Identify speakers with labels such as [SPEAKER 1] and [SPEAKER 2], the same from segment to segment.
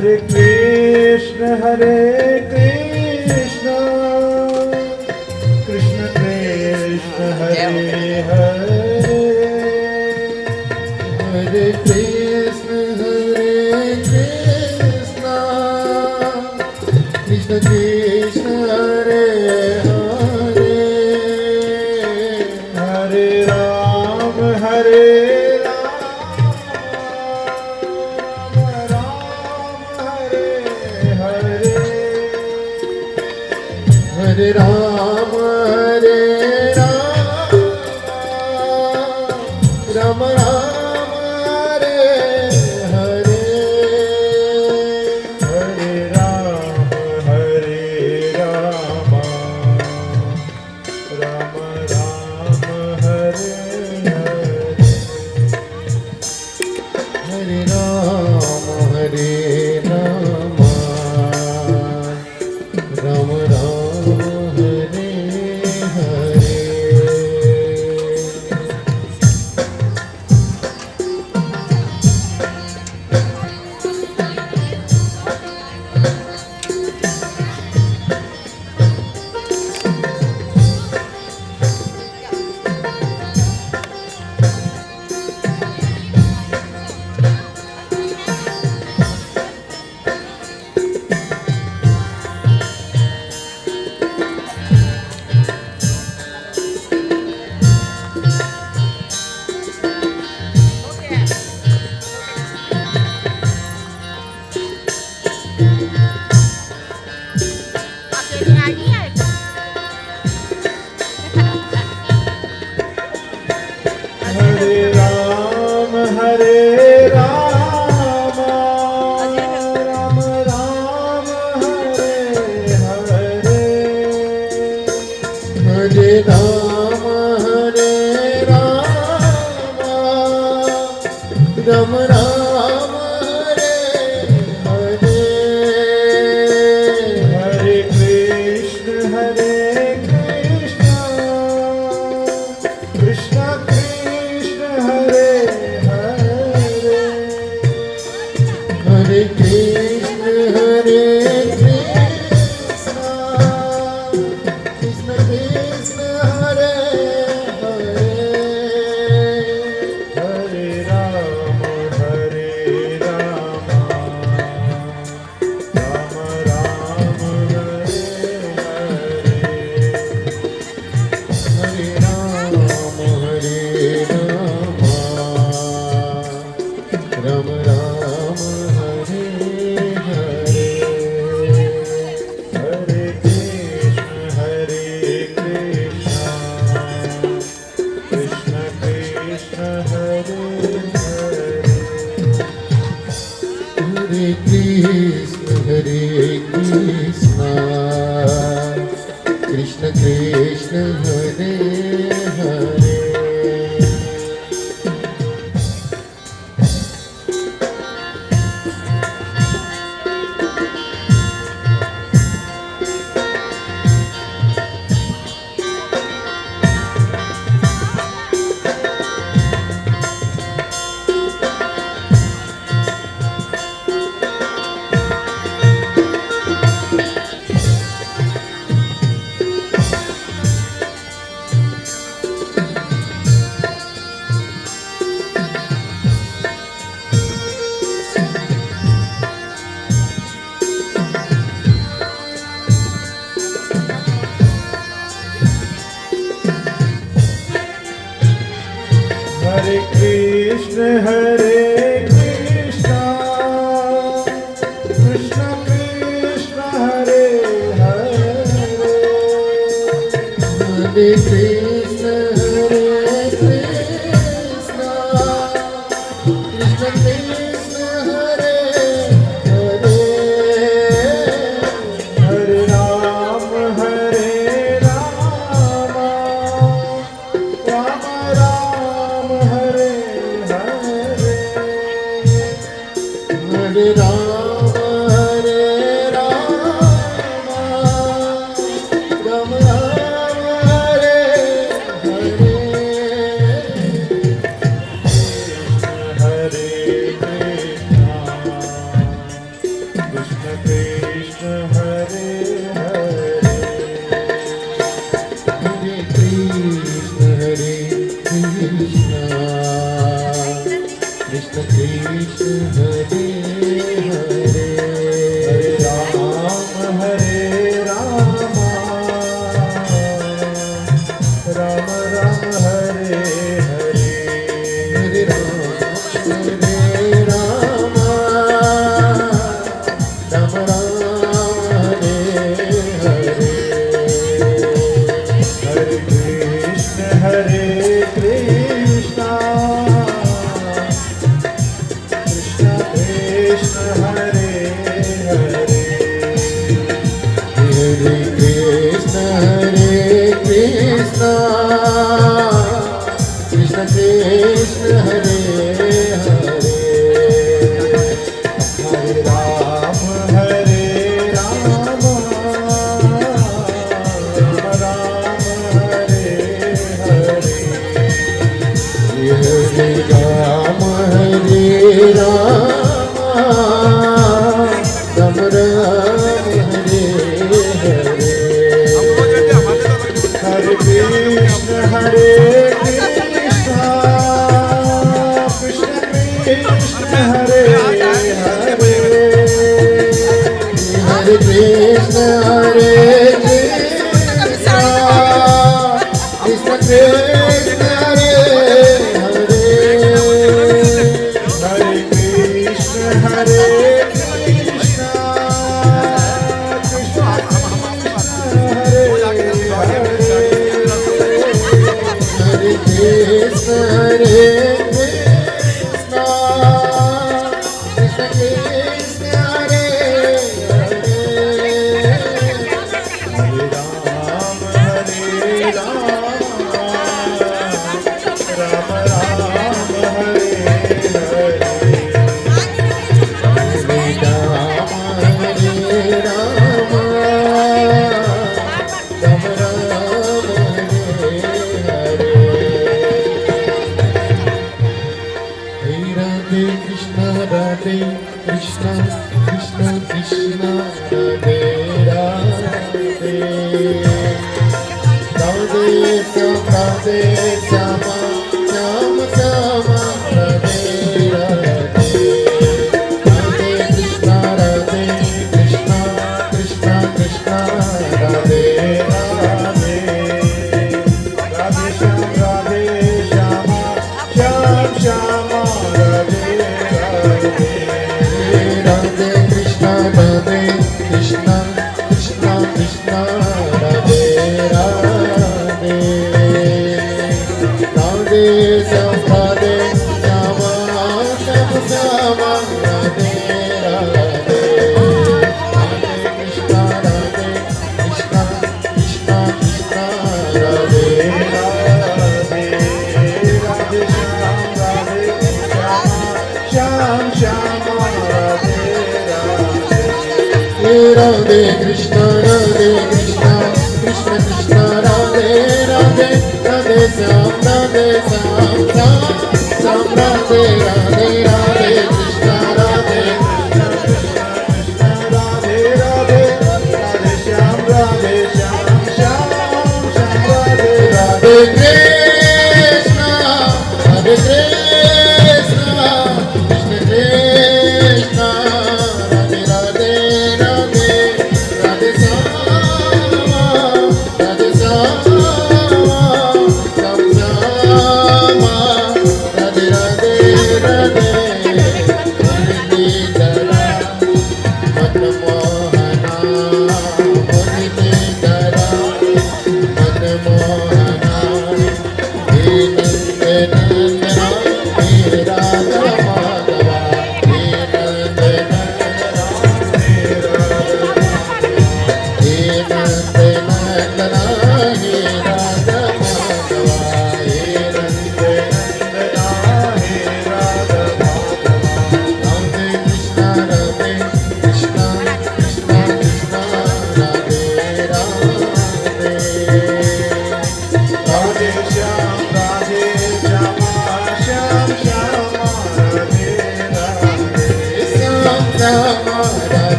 [SPEAKER 1] Hare Krishna, Krishna Krishna, Hare Hare,
[SPEAKER 2] Hare Krishna, Krishna Krishna, Hare Hare,
[SPEAKER 1] Hare Ram, Hare
[SPEAKER 2] Hare Ram, Hare Ram, Ram Ram, Hare Hare,
[SPEAKER 1] Hare Ram, Hare Ram, Ram Ram, Hare Hare,
[SPEAKER 2] Hare Ram, Hare Ram, Ram Ram, Hare Hare.
[SPEAKER 1] Hare Ram, Hare Ram, Ram Ram, Hare Hare,
[SPEAKER 2] Hare Ram, Hare Ram, Ram Ram, Hare Hare.
[SPEAKER 1] Hare Krishna, Krishna Krishna, Hare Hare,
[SPEAKER 2] Hare Krishna, Krishna Krishna, Hare Hare.
[SPEAKER 1] Hare Ram, Hare Ram, Ram Ram, Hare Hare,
[SPEAKER 2] Hare Ram, Hare Ram, Ram Ram, Hare Hare.
[SPEAKER 1] Hare Krishna, Krishna Krishna, Hare Hare,
[SPEAKER 2] Hare Krishna, Krishna Krishna, Hare Hare.
[SPEAKER 1] Hare Krishna, Krishna Krishna, Hare Hare,
[SPEAKER 2] Hare Krishna, Krishna Krishna, Hare Hare.
[SPEAKER 1] Hare Ram, Hare Ram, Ram Ram, Hare Hare,
[SPEAKER 2] Hare Ram, Hare Ram, Ram Ram, Hare Hare.
[SPEAKER 1] Hare Krishna,
[SPEAKER 2] Hare Krishna, Krishna Krishna Hare Hare,
[SPEAKER 1] Hare Rama, Rama Rama, Hare Hare.
[SPEAKER 2] Hare Rama, Rama Rama, Hare Hare.
[SPEAKER 1] Hare Krishna, Krishna Krishna, Hare Hare.
[SPEAKER 2] Hare Krishna, Krishna Krishna Krishna, Hare Hare.
[SPEAKER 1] Hare Rama, Rama Rama, Hare Hare.
[SPEAKER 2] Hare Rama, Rama Rama, Hare Hare.
[SPEAKER 1] Hare Krishna, Krishna Krishna Krishna, Hare Hare.
[SPEAKER 2] Hare Krishna, Krishna Krishna, Hare Hare.
[SPEAKER 1] Hare Krishna, Krishna Krishna Hare Hare.
[SPEAKER 2] Hare Krishna, Krishna Krishna, Hare Krishna, Krishna Krishna, Radhe Radhe. Radhe Shama, Shama Shama, Radhe Radhe. Radhe Krishna, Krishna Krishna, Radhe
[SPEAKER 1] Radhe Shyam, Radhe Shyama, Shyam Shyama, Radhe Radhe.
[SPEAKER 2] Radhe Krishna, Krishna Krishna, Radhe Radhe. Radhe Shama, Shama Shama, Radhe Radhe. Radhe Krishna, Krishna Krishna, Radhe
[SPEAKER 1] Radhe Radhe Shyam, Radhe Shyama, Shyam Shyama, Radhe Radhe.
[SPEAKER 2] Radhe Krishna, Krishna Krishna, Radhe Radhe. Radhe Sham, Sham Sham, Radhe Radhe. Radhe Krishna,
[SPEAKER 1] Radhe Radhe, Radhe Shyam, Radhe Shyam, Shyam Shyam, Radhe Radhe.
[SPEAKER 2] Radhe Krishna, Krishna Krishna, Radhe Radhe, Radhe Radhe Shama, Radhe Shama, Shama Shama, Radhe Radhe.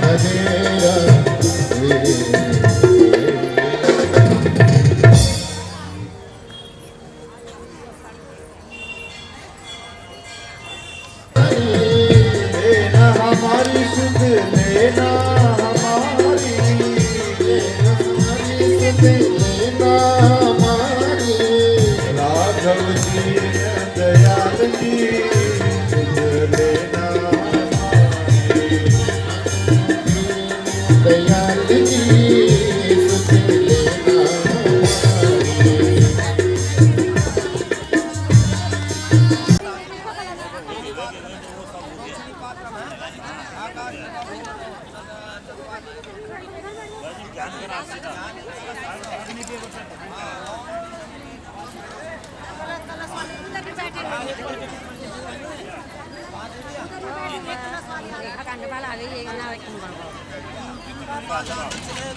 [SPEAKER 2] Radhe Radhe.
[SPEAKER 1] लेना हमारी सुध लेना हमारी
[SPEAKER 2] लेना हमारी
[SPEAKER 1] राघव जी दयाल जी सुध लेना हमारी
[SPEAKER 2] दयाल जी सुध लेना हमारी।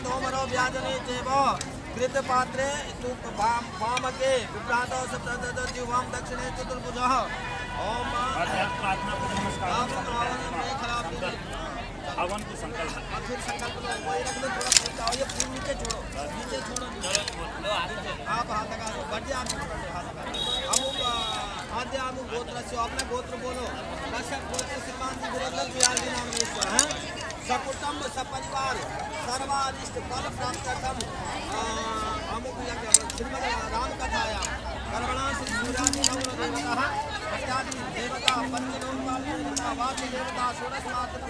[SPEAKER 3] तोमरो व्याजने चैव कृत पात्रे वामके विभ्रातो सप्तद्युवां दक्षिणे चतुर्भुजः ओम
[SPEAKER 4] हवन को संकल्प
[SPEAKER 3] फिर संकल्प लो वही रख लो थोड़ा फूल जाओ ये फूल नीचे छोड़ो आप हाथ लगा दो बढ़िया आप हाथ लगा अमुक आद्य अमुक गोत्र से अपना गोत्र बोलो कश्यप गोत्र श्रीमान जी गुरुदल बिहार जी नाम ईश्वर हैं सकुटुंब सपरिवार सर्वारिष्ट फल प्राप्त्यर्थम अमुक यज्ञ श्रीमद् राम कथाया कर्मणा श्री सूर्यादि नवो देवताः पश्चादि देवता पंचलोकपाल देवता वासु देवता षोडश मात्र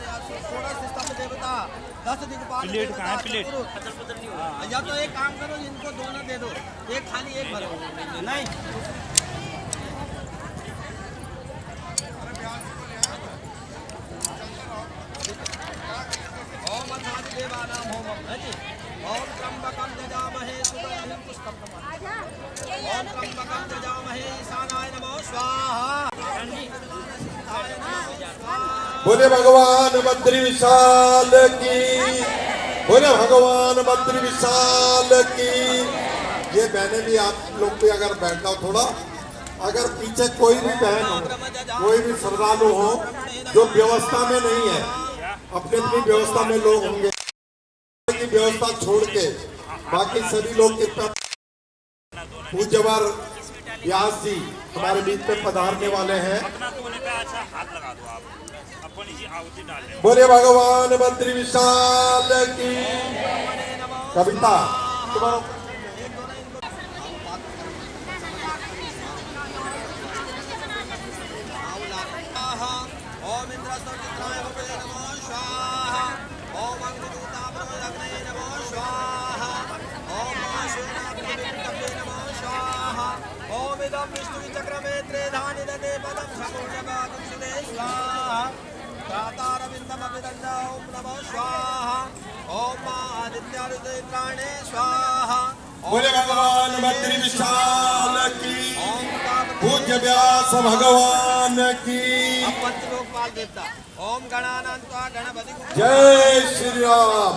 [SPEAKER 3] षोडश स्तंभ देवता 10 दिक्पाल
[SPEAKER 4] प्लेट कहाँ है प्लेट
[SPEAKER 3] या तो एक काम करो इनको दोनों दे दो एक खाली एक भरो नहीं ओम अथादि देवानां होमम है जी ओम त्र्यंबकं यजामहे सुगंधिं पुष्पकम् ओम त्र्यंबकं यजामहे ईशानाय नमो स्वाहा
[SPEAKER 2] बोले भगवान बद्री विशाल की, बोले भगवान बद्री विशाल की। ये बहने भी आप लोग भी अगर बैठ जाओ थोड़ा, अगर पीछे कोई भी बहन हो, कोई भी श्रद्धालु हो जो व्यवस्था में नहीं है, अपने अपनी व्यवस्था में लोग होंगे की व्यवस्था छोड़ के बाकी सभी लोग कृपया पूज्यवर व्यास जी हमारे बीच में पधारने वाले हैं।
[SPEAKER 4] अपना तो होने पे अच्छा हाथ लगा दो आप अपनी जी आहुति डाल लें
[SPEAKER 2] बोले भगवान बद्री विशाल की। कविता तुम्हारा
[SPEAKER 3] ओम इंद्रस्तोत्राय भवे नमो स्वाहा ओम अग्निदूताभ्रमदग्नये नमो स्वाहा ओम महाशूनाभ्रमदे नमो स्वाहा ओम इदं विष्णुचक्रमे त्रेधानि ददे पदं सकुण्यपादं सुदे स्वाहा प्रातारविन्दमभिदण्ड ओम नमो स्वाहा ओम आदित्यादित्राणे स्वाहा
[SPEAKER 2] बोले भगवान बद्री विशाल की।
[SPEAKER 3] ओम
[SPEAKER 2] पूज्य व्यास भगवान की।
[SPEAKER 3] अब पंचलोकपाल देवता ओम गणानान्त्वा गणपति
[SPEAKER 2] जय श्री राम,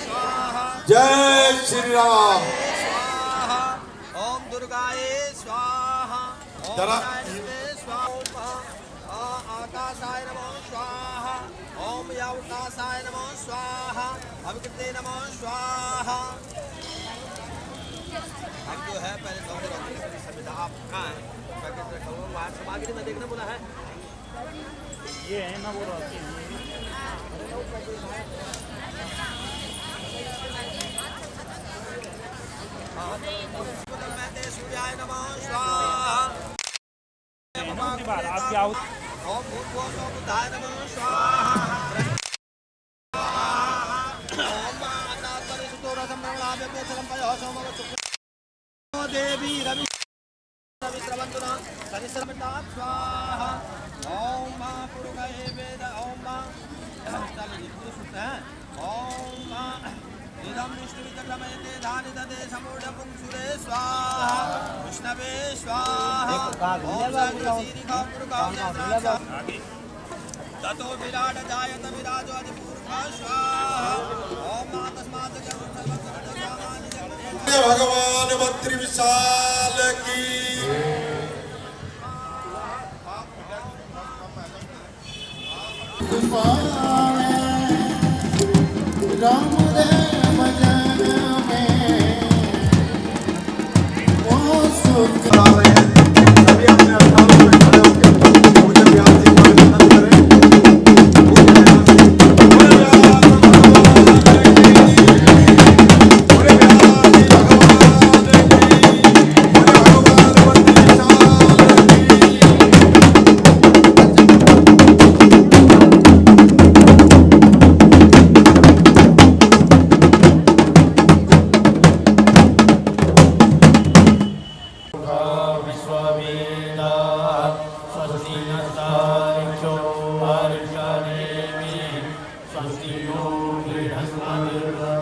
[SPEAKER 3] स्वाहा
[SPEAKER 2] जय श्री राम।
[SPEAKER 3] स्वाहा ओम दुर्गाये स्वाहा ओम
[SPEAKER 2] जरा
[SPEAKER 3] नारायणे स्वाहा ओम आकाशाय नमो स्वाहा ओम यावकाशाय नमो स्वाहा अभिकृते नमो स्वाहा। अब जो है पहले संविधा आप कहाँ है सामग्री में देखना बोला है
[SPEAKER 4] ये है ना वो रहती है
[SPEAKER 3] सूर्याय नमः स्वाहा
[SPEAKER 4] आपकी आहुति
[SPEAKER 3] ओम भूर्भुवः बुद्धाय नमः स्वाहा ओम अनात्मनिसुतो रसं नवलाभ्यते चलं पयो सोमवतु देवी रवि रविश्रवन्तुना सरिसरमितात् स्वाहा ओम महापुरुषये वेद ओम चलिए पूरे सूत्र हैं ओम इदं विष्णुविचक्रमयते धानि ददे समूढपुंसुरे स्वाहा विष्णवे स्वाहा ओम सर्वसीरिखा पुरुषा ततो विराट जायत विराजो अधिपूर्वा स्वाहा ओम तस्मात्
[SPEAKER 2] भगवान बद्री विशाल की।
[SPEAKER 1] राम दे भजन में वो सुख
[SPEAKER 2] आ रहे हैं सभी अपने स्थानों पे खड़े होकर पूज्य व्यास जी को अभिनंदन करें। पूज्य व्यास जी, बोले व्यास भगवान की, बोले व्यास जी भगवान की, बोले भगवान मंदिर विशाल की।
[SPEAKER 5] विश्ववेदा स्वस्ति नस्तारिक्षो वर्षदेवी स्वस्ति नो बृहस्पतिर्दधातु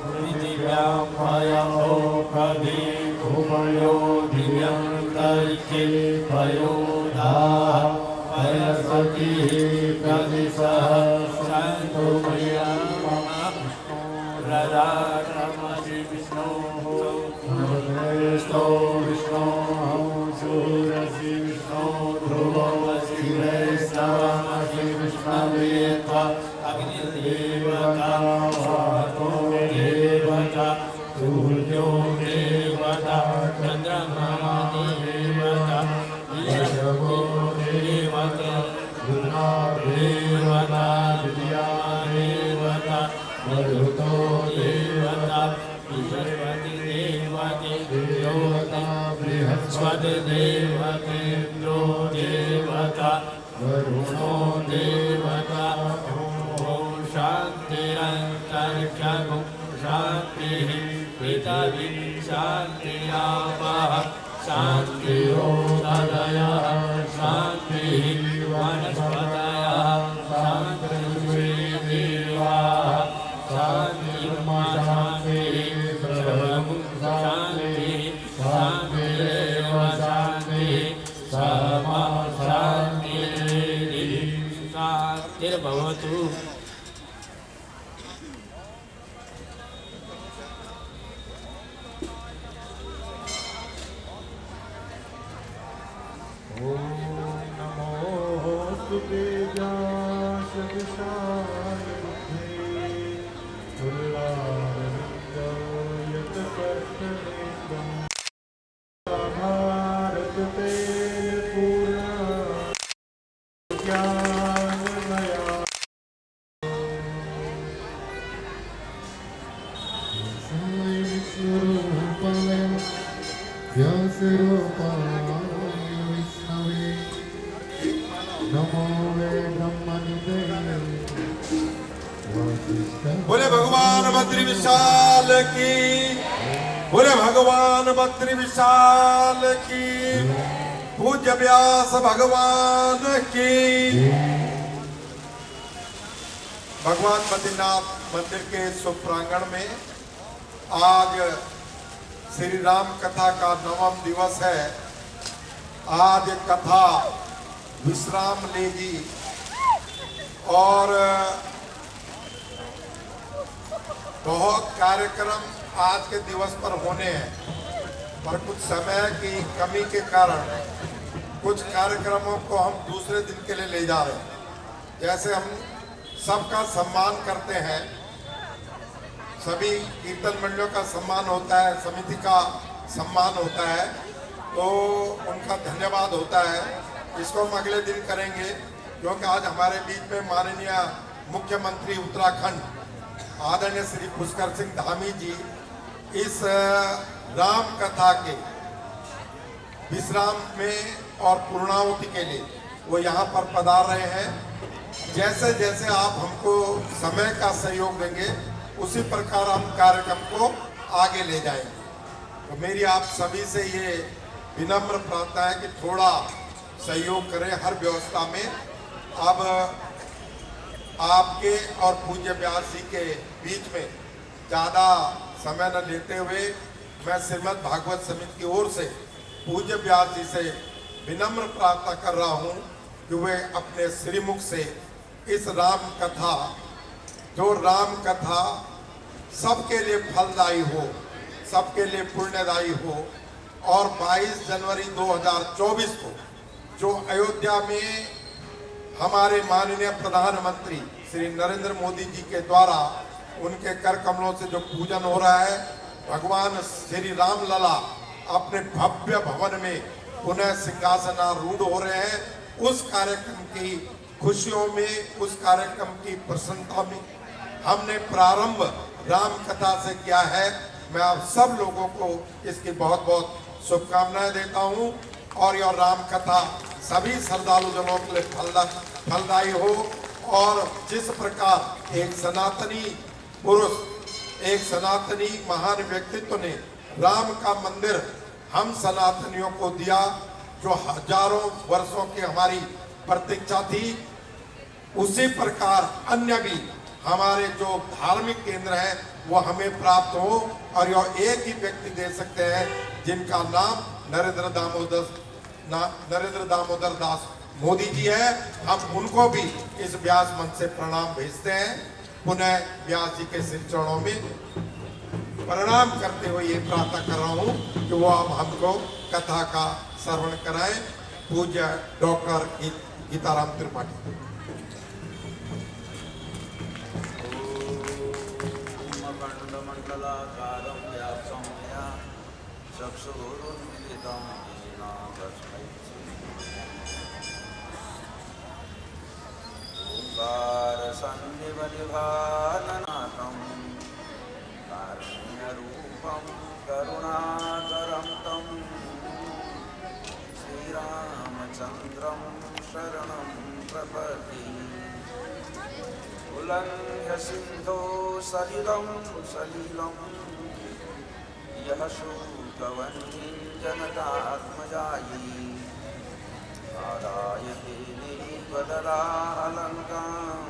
[SPEAKER 5] पृथिव्यां पयो कवि भूमयो दिव्यं तर्के पयो धाः पयस्पति प्रतिसः सन्तु मया मम रदाक्रमसि विष्णोः स्तो विष्णो शूरसि विष्णो ध्रुवमसि वैष्णवमसि विष्णवेत्वा अग्निर्देवता वातो देवता सूर्यो देवता चन्द्रमा देवता यशवो देवता दुर्गा देवता विद्या देवता मरुतो देवता सरस्वती देवते देवता बृहस्पति देवते इंद्रो देवता वरुणो देवता ओम शांतिरंतरिक्षं शांतिः पृथिवी शान्तिरापः शान्तिरोषधयः शान्तिः वनस्पतयः शान्तिर्देवाः शान्तिर्मा शान्तिः सर्वं शान्तिः शान्तिरेव शान्तिः सर्वा शान्तिः शान्तिर्भवतु।
[SPEAKER 1] ओम नमो सुतेजास विशाल बुद्धे उल्लारविंदयत कर्तनेत्रं भारत तेज पूर्ण ज्ञानमया विष्णुरूपाय व्यासरूपाय विष्णवे नमो वे ब्रह्मनिधे
[SPEAKER 2] बोले भगवान बद्री विशाल की, बोले भगवान बद्री विशाल की, पूज्य व्यास भगवान की। भगवान बद्रीनाथ मंदिर के शुभ प्रांगण में आज श्री राम कथा का 9वां दिवस है। आज कथा विश्राम लेगी और बहुत कार्यक्रम आज के दिवस पर होने हैं, पर कुछ समय की कमी के कारण कुछ कार्यक्रमों को हम दूसरे दिन के लिए ले जा रहे हैं। जैसे हम सबका सम्मान करते हैं, सभी कीर्तन मंडलियों का सम्मान होता है, समिति का सम्मान होता है, तो उनका धन्यवाद होता है। इसको हम अगले दिन करेंगे, क्योंकि आज हमारे बीच में माननीय मुख्यमंत्री उत्तराखंड आदरणीय श्री पुष्कर सिंह धामी जी इस राम कथा के विश्राम में और पूर्णाहुति के लिए वो यहाँ पर पधार रहे हैं। जैसे जैसे आप हमको समय का सहयोग देंगे, उसी प्रकार हम कार्यक्रम को आगे ले जाएंगे। तो मेरी आप सभी से ये विनम्र प्रार्थना है कि थोड़ा सहयोग करें हर व्यवस्था में। अब आपके और पूज्य व्यास जी के बीच में ज़्यादा समय न लेते हुए मैं श्रीमद् भागवत समिति की ओर से पूज्य व्यास जी से विनम्र प्रार्थना कर रहा हूँ कि वे अपने श्रीमुख से इस राम कथा, जो राम कथा सबके लिए फलदायी हो, सबके लिए पुण्यदायी हो, और 22 जनवरी 2024 को जो अयोध्या में हमारे माननीय प्रधानमंत्री श्री नरेंद्र मोदी जी के द्वारा उनके कर कमलों से जो पूजन हो रहा है, भगवान श्री राम लला अपने भव्य भवन में पुनः सिंहासनारूढ़ हो रहे हैं। उस कार्यक्रम की खुशियों में, उस कार्यक्रम की प्रसन्नता में हमने प्रारंभ राम कथा से किया है। मैं आप सब लोगों को इसकी बहुत बहुत शुभकामनाएं देता हूं और यह राम कथा सभी श्रद्धालु जनों के लिए फलदायी हो। और जिस प्रकार एक सनातनी पुरुष, एक सनातनी महान व्यक्तित्व ने राम का मंदिर हम सनातनियों को दिया, जो हजारों वर्षों की हमारी प्रतीक्षा थी, उसी प्रकार अन्य भी हमारे जो धार्मिक केंद्र हैं वो हमें प्राप्त हो। और यह एक ही व्यक्ति दे सकते हैं जिनका नाम नरेंद्र दामोदर दास मोदी जी है। हम उनको भी इस व्यास मंच से प्रणाम भेजते हैं। पुनः व्यास जी के श्री चरणों में प्रणाम करते हुए ये प्रार्थना कर रहा हूँ कि वो अब हमको कथा का श्रवण कराएं। पूज्य डॉक्टर गीताराम त्रिपाठी।
[SPEAKER 6] मंडलाकारं व्याप्तं मया चक्षुरुन्मिलितं येन तस्मै ओंकारसन्निभनिभाननाथं कारुण्यरूपं करुणाकरं तं श्रीरामचन्द्रं शरणं प्रपद्ये। उल्लङ्घ्य सिन्धो सलिलं यः शोकवह्निं जनकात्मजायी आदाय तेनैव ददाहलङ्कां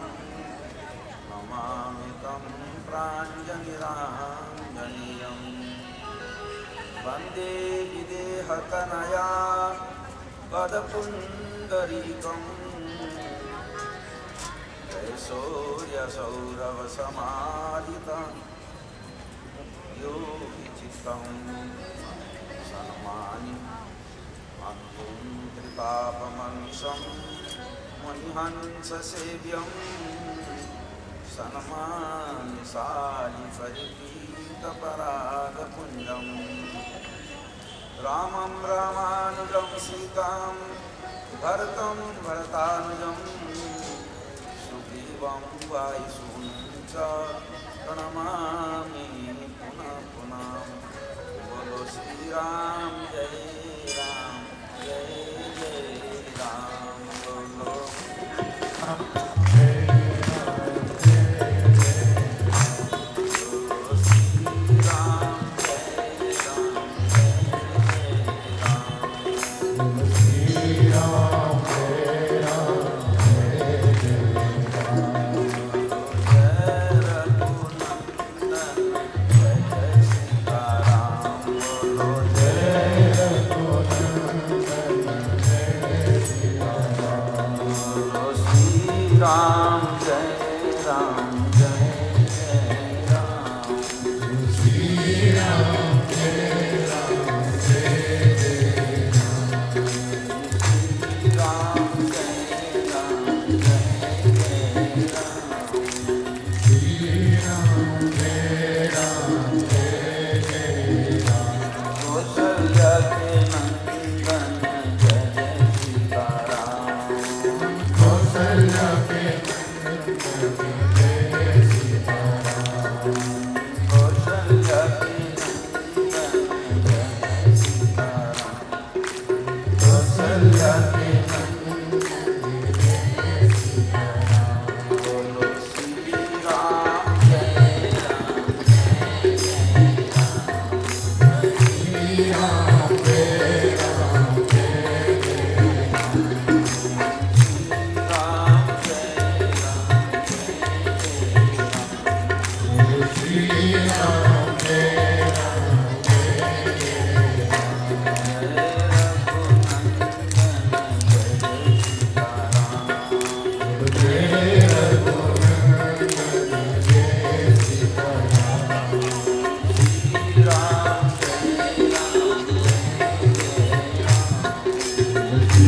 [SPEAKER 6] नमामि तं प्राञ्जलिराञ्जनेयं वन्दे विदेहतनया पदपुण्डरीकम् शौर्यसौरभसमाहितं योगिचित्तं सन्मानि अन्तं त्रिपापमंसं मुनिहंससेव्यं सन्मानि सालिपरिपीतपरागपुञ्जं रामं रामानुजं सीतां भरतं भरतानुजं सुग्रीवं वायुसूनुं च प्रणमामि पुनः पुनः। बोलो श्री राम जय राम जय जय राम। बोलो राम जय राम जय जय राम। श्री राम जय राम जय जय राम। श्री राम जय राम जय जय राम। श्री राम जय राम जय जय राम। कौशल्या के नंदन जय जय सीताराम। कौशल्या के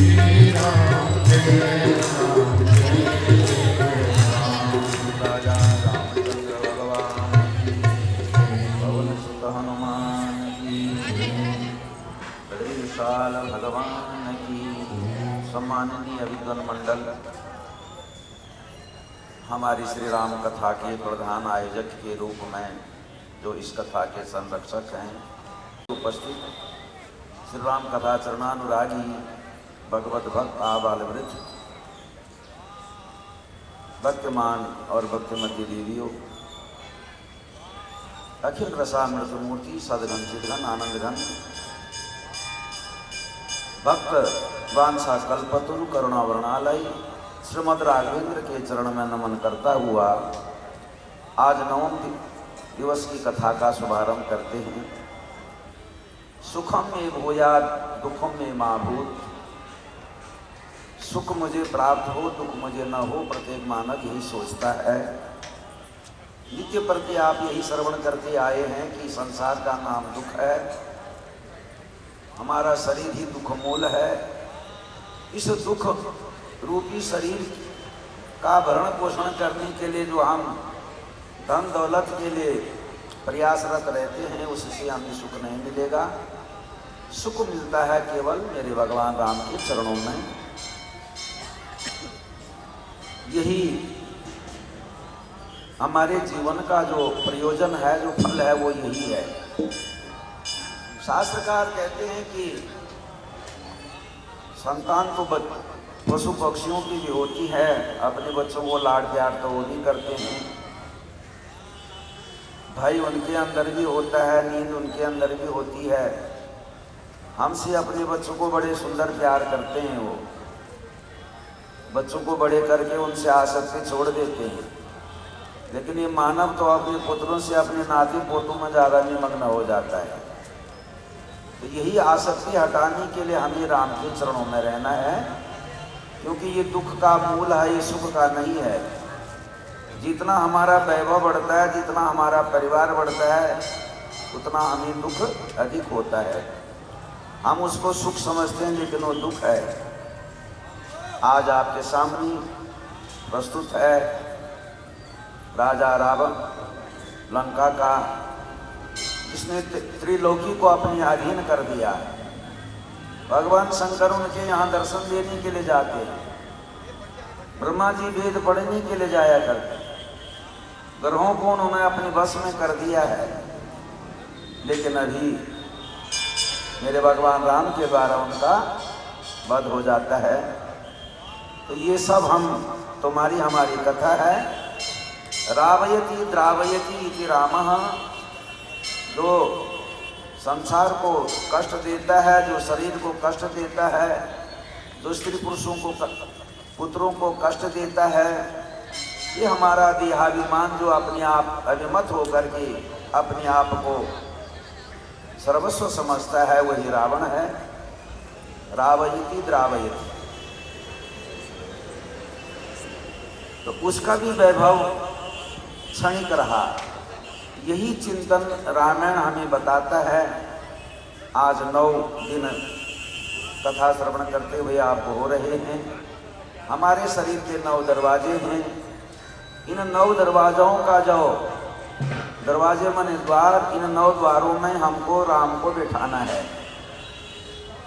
[SPEAKER 1] Jai Ram, Jai Ram,
[SPEAKER 6] सम्माननीय विद्वान मंडल, हमारी श्री राम कथा के प्रधान आयोजक के रूप में जो इस कथा के संरक्षक हैं, उपस्थित श्री राम कथा चरणानुरागी भगवत भक्त आबाल वृद्ध, भक्तमान और भक्तिमती देवियों, अखिल रसामृत मूर्ति सदघन चिदघन आनंदघन भक्त वांछा कल्पतरु करुणा वर्णालय श्रीमद राघवेंद्र के चरण में नमन करता हुआ आज 9वें दिवस की कथा का शुभारंभ करते हैं। सुखम में भूयाद दुखम में माभूत, सुख मुझे प्राप्त हो दुख मुझे न हो, प्रत्येक मानव यही सोचता है। नित्य प्रति आप यही श्रवण करते आए हैं कि संसार का नाम दुख है, हमारा शरीर ही दुख मूल है। इस दुख रूपी शरीर का भरण पोषण करने के लिए जो हम धन दौलत के लिए प्रयासरत रहते हैं, उससे हमें सुख नहीं मिलेगा। सुख मिलता है केवल मेरे भगवान राम के चरणों में। यही हमारे जीवन का जो प्रयोजन है, जो फल है, वो यही है। शास्त्रकार कहते हैं कि संतान तो पशु पक्षियों की भी होती है, अपने बच्चों को लाड प्यार तो वो भी करते हैं, भाई उनके अंदर भी होता है, नींद उनके अंदर भी होती है। हमसे अपने बच्चों को बड़े सुंदर प्यार करते हैं, वो बच्चों को बड़े करके उनसे आसक्ति छोड़ देते हैं। लेकिन ये मानव तो अपने पुत्रों से अपने नाती पोतों में ज़्यादा निमग्न हो जाता है। तो यही आसक्ति हटाने के लिए हमें राम के चरणों में रहना है, क्योंकि ये दुख का मूल है, ये सुख का नहीं है। जितना हमारा वैभव बढ़ता है, जितना हमारा परिवार बढ़ता है, उतना हमें दुख अधिक होता है। हम उसको सुख समझते हैं, लेकिन वो दुख है। आज आपके सामने प्रस्तुत है राजा रावण, लंका का, जिसने त्रिलोकी को अपने अधीन कर दिया। भगवान शंकर उनके यहाँ दर्शन देने के लिए जाते हैं, ब्रह्मा जी वेद पढ़ने के लिए जाया करते हैं, ग्रहों को उन्होंने अपने वश में कर दिया है। लेकिन अभी मेरे भगवान राम के द्वारा उनका वध हो जाता है। तो ये सब तुम्हारी हमारी कथा है। रावयति द्रावयति इति रामः, जो संसार को कष्ट देता है, जो शरीर को कष्ट देता है, जो स्त्री पुरुषों को पुत्रों को कष्ट देता है, ये हमारा देहाभिमान जो अपने आप अभिमत होकर के अपने आप को सर्वस्व समझता है, वही रावण है। रावयति द्रावयति, तो उसका भी वैभव क्षणिक रहा। यही चिंतन रामायण हमें बताता है। आज 9 दिन कथा श्रवण करते हुए आप हो रहे हैं। हमारे शरीर के 9 दरवाजे हैं। इन 9 दरवाज़ों का जो दरवाजे माने द्वार, इन 9 द्वारों में हमको राम को बिठाना है।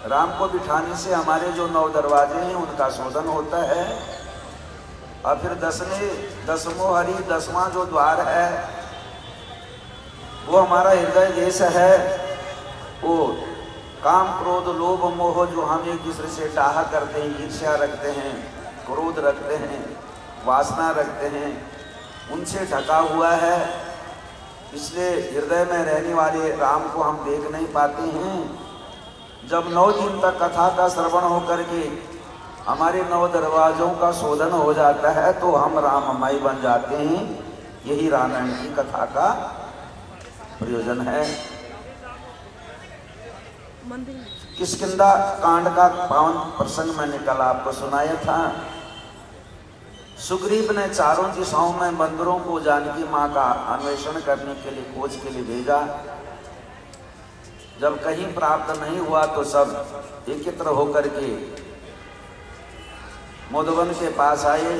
[SPEAKER 6] राम को बिठाने से हमारे जो 9 दरवाजे हैं उनका शोधन होता है। और फिर 10वां हरि 10वां जो द्वार है वो हमारा हृदय देश है। वो काम क्रोध लोभ मोह जो हम एक दूसरे से डाह करते हैं, ईर्ष्या रखते हैं, क्रोध रखते हैं, वासना रखते हैं, उनसे ढका हुआ है। इसलिए हृदय में रहने वाले राम को हम देख नहीं पाते हैं। जब 9 दिन तक कथा का श्रवण होकर के हमारे 9 दरवाजों का शोधन हो जाता है, तो हम राममय बन जाते हैं। यही रामायण की कथा का प्रयोजन है। किष्किंधा कांड का पावन प्रसंग मैंने कल आपको सुनाया था। सुग्रीव ने चारों दिशाओं में बंदरों को जानकी माँ का अन्वेषण करने के लिए, खोज के लिए भेजा। जब कहीं प्राप्त नहीं हुआ तो सब एकत्र होकर के मधुवन के पास आए।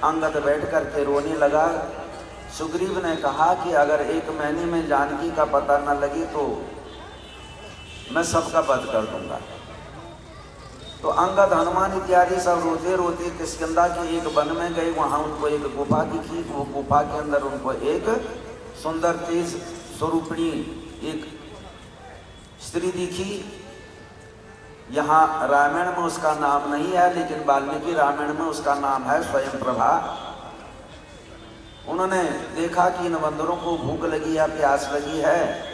[SPEAKER 6] अंगद बैठ करके रोने लगा। सुग्रीव ने कहा कि अगर 1 महीने में जानकी का पता न लगे तो मैं सबका वध कर दूंगा। तो अंगद हनुमान इत्यादि सब रोते रोते किष्किंधा के एक वन में गए। वहां उनको एक गुफा दिखी। वो गुफा के अंदर उनको एक सुंदर तेज स्वरूपिणी एक स्त्री दिखी। यहाँ रामायण में उसका नाम नहीं है, लेकिन वाल्मीकि रामायण में उसका नाम है स्वयं प्रभा। उन्होंने देखा कि इन बंदरों को भूख लगी या प्यास लगी है,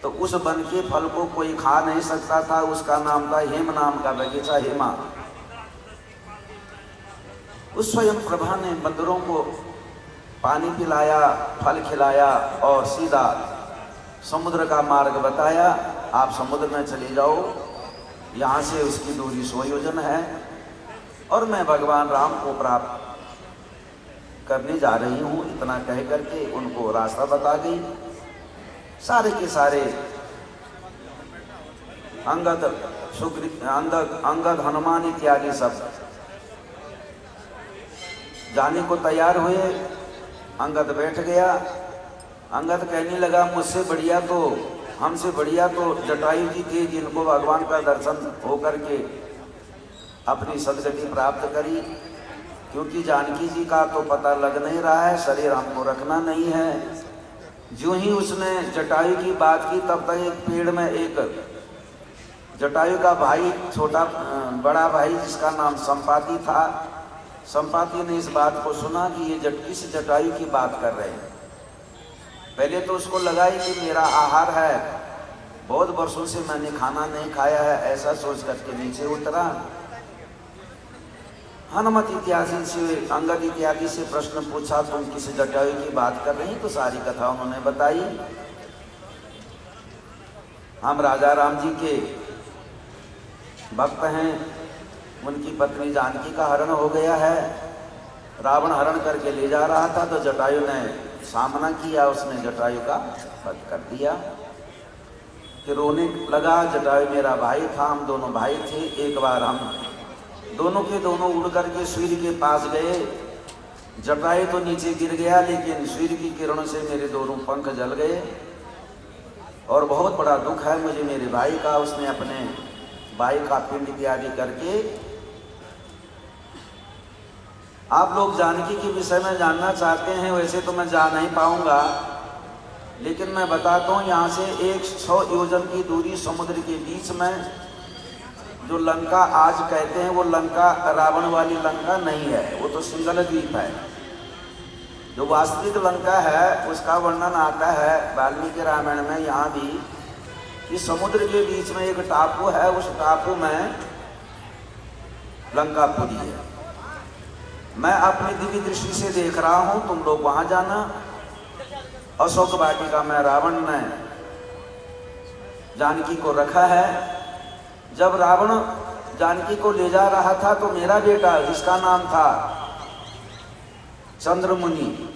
[SPEAKER 6] तो उस वन के फल को कोई खा नहीं सकता था। उसका नाम था हेम, नाम का बगीचा हेमा। उस स्वयं प्रभा ने बंदरों को पानी पिलाया, फल खिलाया और सीधा समुद्र का मार्ग बताया। आप समुद्र में चले जाओ, यहाँ से उसकी दूरी 100 योजन है और मैं भगवान राम को प्राप्त करने जा रही हूँ। इतना कह करके उनको रास्ता बता गई। सारे के सारे अंगद हनुमान इत्यादि सब जाने को तैयार हुए। अंगद बैठ गया। अंगद कहने लगा, मुझसे बढ़िया तो, हमसे बढ़िया तो जटायु जी थे, जिनको भगवान का दर्शन हो करके अपनी सदगति प्राप्त करी। क्योंकि जानकी जी का तो पता लग नहीं रहा है, शरीर हमको रखना नहीं है। जो ही उसने जटायु की बात की, तब तक एक पेड़ में एक जटायु का भाई, छोटा बड़ा भाई जिसका नाम संपाति था, संपाति ने इस बात को सुना कि ये किस जटायु की बात कर रहे हैं। पहले तो उसको लगा कि मेरा आहार है, बहुत वर्षों से मैंने खाना नहीं खाया है, ऐसा सोच करके नीचे उतरा। हनुमत इत्यादि से, अंगद इत्यादि से प्रश्न पूछा, तुम किस जटायु की बात कर रही? तो सारी कथा उन्होंने बताई। हम राजा राम जी के भक्त हैं, उनकी पत्नी जानकी का हरण हो गया है। रावण हरण करके ले जा रहा था, तो जटायु ने सामना किया, उसने जटायु का वध कर दिया। फिर रोने लगा। जटायु मेरा भाई था, हम दोनों भाई थे। एक बार हम दोनों के दोनों उड़ करके सूर्य के पास गए। जटायु तो नीचे गिर गया, लेकिन सूर्य की किरणों से मेरे दोनों पंख जल गए और बहुत बड़ा दुख है मुझे मेरे भाई का। उसने अपने भाई का पिंड इत्यादि करके। आप लोग जानकी के विषय में जानना चाहते हैं, वैसे तो मैं जा नहीं पाऊंगा, लेकिन मैं बताता हूँ। यहाँ से 100 योजन की दूरी समुद्र के बीच में जो लंका आज कहते हैं, वो लंका रावण वाली लंका नहीं है, वो तो सिंगल द्वीप है। जो वास्तविक लंका है उसका वर्णन आता है वाल्मीकि रामायण में। यहाँ भी कि समुद्र के बीच में एक टापू है, उस टापू में लंकापुरी है। मैं अपनी दिव्य दृष्टि से देख रहा हूँ, तुम लोग वहां जाना। अशोक वाटिका में रावण ने जानकी को रखा है। जब रावण जानकी को ले जा रहा था, तो मेरा बेटा जिसका नाम था चंद्रमुनि,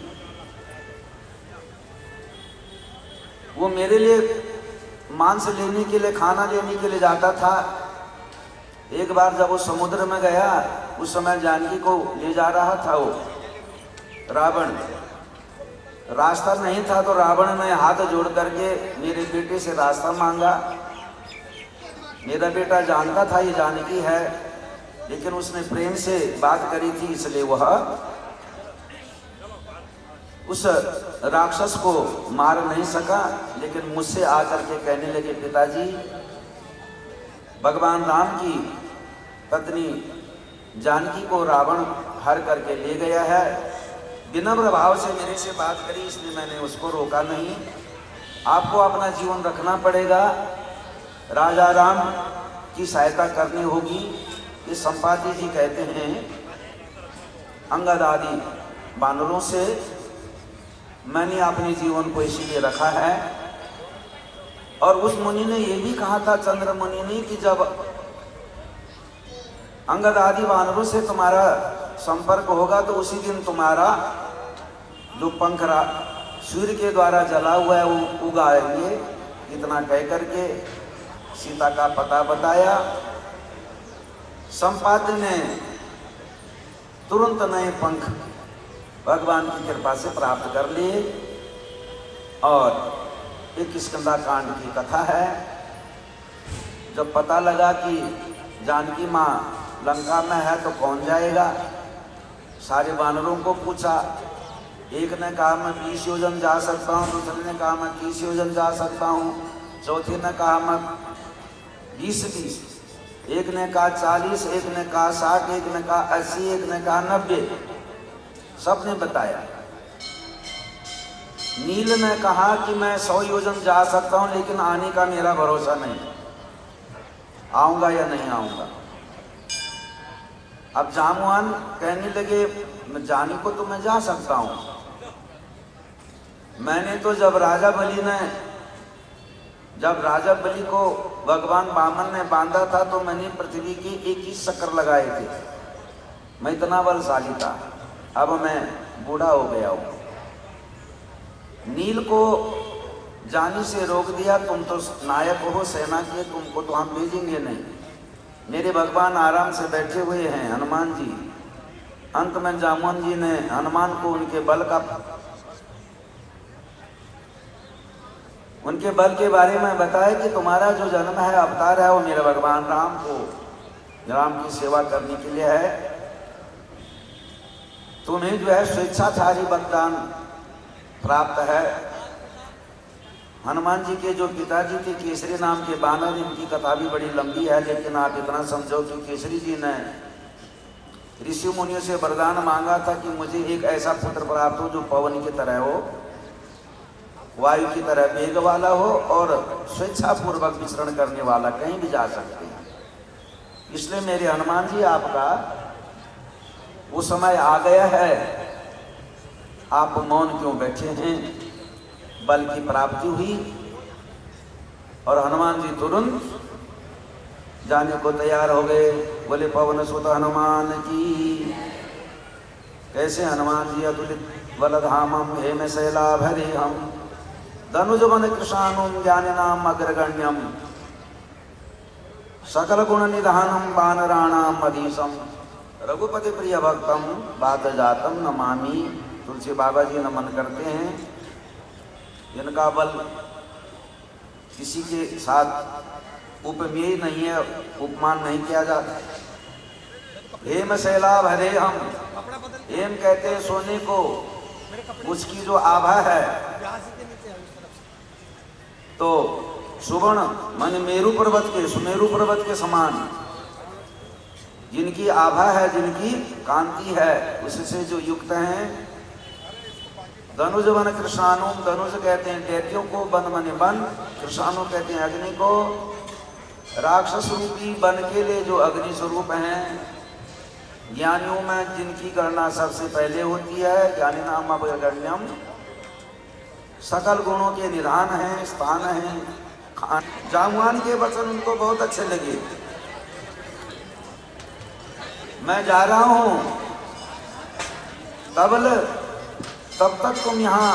[SPEAKER 6] वो मेरे लिए मांस लेने के लिए, खाना लेने के लिए जाता था। एक बार जब वो समुद्र में गया, उस समय जानकी को ले जा रहा था वो रावण। रास्ता नहीं था, तो रावण ने हाथ जोड़ करके मेरे बेटे से रास्ता मांगा। मेरा बेटा जानता था ये जानकी है, लेकिन उसने प्रेम से बात करी थी, इसलिए वह उस राक्षस को मार नहीं सका। लेकिन मुझसे आकर के कहने लगे, पिताजी भगवान राम की पत्नी जानकी को रावण हर करके ले गया है। विनम्र भाव से मेरे से बात करी, इसलिए मैंने उसको रोका नहीं। आपको अपना जीवन रखना पड़ेगा, राजा राम की सहायता करनी होगी। ये संपाति जी कहते हैं, अंगद आदि बानरों से मैंने अपने जीवन को इसीलिए रखा है। और उस मुनि ने ये भी कहा था, चंद्र मुनि ने, कि जब अंगद आदि वानरों से तुम्हारा संपर्क होगा, तो उसी दिन तुम्हारा जो पंख सूर्य के द्वारा जला हुआ है वो उगाएंगे। इतना कह करके सीता का पता बताया। संपाति ने तुरंत नए पंख भगवान की कृपा से प्राप्त कर लिए। और एक किष्किंधा कांड की कथा है। जब पता लगा कि जानकी माँ लंका में है तो कौन जाएगा? सारे वानरों को पूछा। एक ने कहा मैं 20 योजन जा सकता हूँ, दूसरे ने कहा मैं 30 योजन जा सकता हूँ, चौथे ने कहा मैं 20, एक ने कहा 40, एक ने कहा 60, एक ने कहा 80, एक ने कहा 90। सबने बताया। नील ने कहा कि मैं 100 योजन जा सकता हूँ, लेकिन आने का मेरा भरोसा नहीं, आऊंगा या नहीं आऊंगा। अब जामुआन कहने लगे मैं जाने को तो मैं जा सकता हूं, मैंने तो जब राजा बलि को भगवान वामन ने बांधा था तो मैंने पृथ्वी के 21 चक्कर लगाए थे, मैं इतना बलशाली था। अब मैं बूढ़ा हो गया हूं। नील को जाने से रोक दिया, तुम तो नायक हो सेना के, तुमको तो हम भेजेंगे नहीं। मेरे भगवान आराम से बैठे हुए हैं हनुमान जी। अंत में जामुन जी ने हनुमान को उनके बल के बारे में बताया कि तुम्हारा जो जन्म है, अवतार है, वो मेरे भगवान राम की सेवा करने के लिए है। तुम्हें जो है स्वेच्छाचारी वरदान प्राप्त है। हनुमान जी के जो पिताजी थे केसरी नाम के बानर, इनकी कथा भी बड़ी लंबी है, लेकिन आप इतना समझो कि केसरी जी ने ऋषि मुनियों से वरदान मांगा था कि मुझे एक ऐसा पुत्र प्राप्त हो जो पवन की तरह हो, वायु की तरह वेग वाला हो और स्वेच्छापूर्वक विचरण करने वाला, कहीं भी जा सकते हैं। इसलिए मेरे हनुमान जी आपका वो समय आ गया है, आप मौन क्यों बैठे हैं? बल की प्राप्ति हुई और हनुमान जी तुरंत जाने को तैयार हो गए। बोले पवन सुत हनुमान की। कैसे हनुमान जी? अतुलित बलधामम हेम शैलाभरे हम धनुज वन कृशानुम ज्ञानिनाम अग्रगण्यम सकल गुण निधानम वानराणाम अधीशम रघुपति प्रिय भक्तम बात जातम नमामि। तुलसी बाबा जी नमन करते हैं, जिनका बल किसी के साथ उपमेय नहीं है, उपमान नहीं किया जाता। हेम शैलाभ हरे हम, हेम कहते हैं सोने को, उसकी जो आभा है तो सुवर्ण माने मेरु पर्वत के, सुमेरु पर्वत के समान जिनकी आभा है, जिनकी कांति है, उससे जो युक्त हैं। धनुज वन कृष्णानुम, धनुज कहते हैं दैत्यों को, वन माने वन, कृष्णानु कहते हैं अग्नि को। राक्षस रूपी वन के लिए जो अग्नि स्वरूप हैं, ज्ञानियों में जिनकी गणना सबसे पहले होती है, ज्ञानी नाम अग्रगण्यम, सकल गुणों के निधान हैं, स्थान हैं। जामुआन के वचन उनको बहुत अच्छे लगे। मैं जा रहा हूं, तब तक तुम यहाँ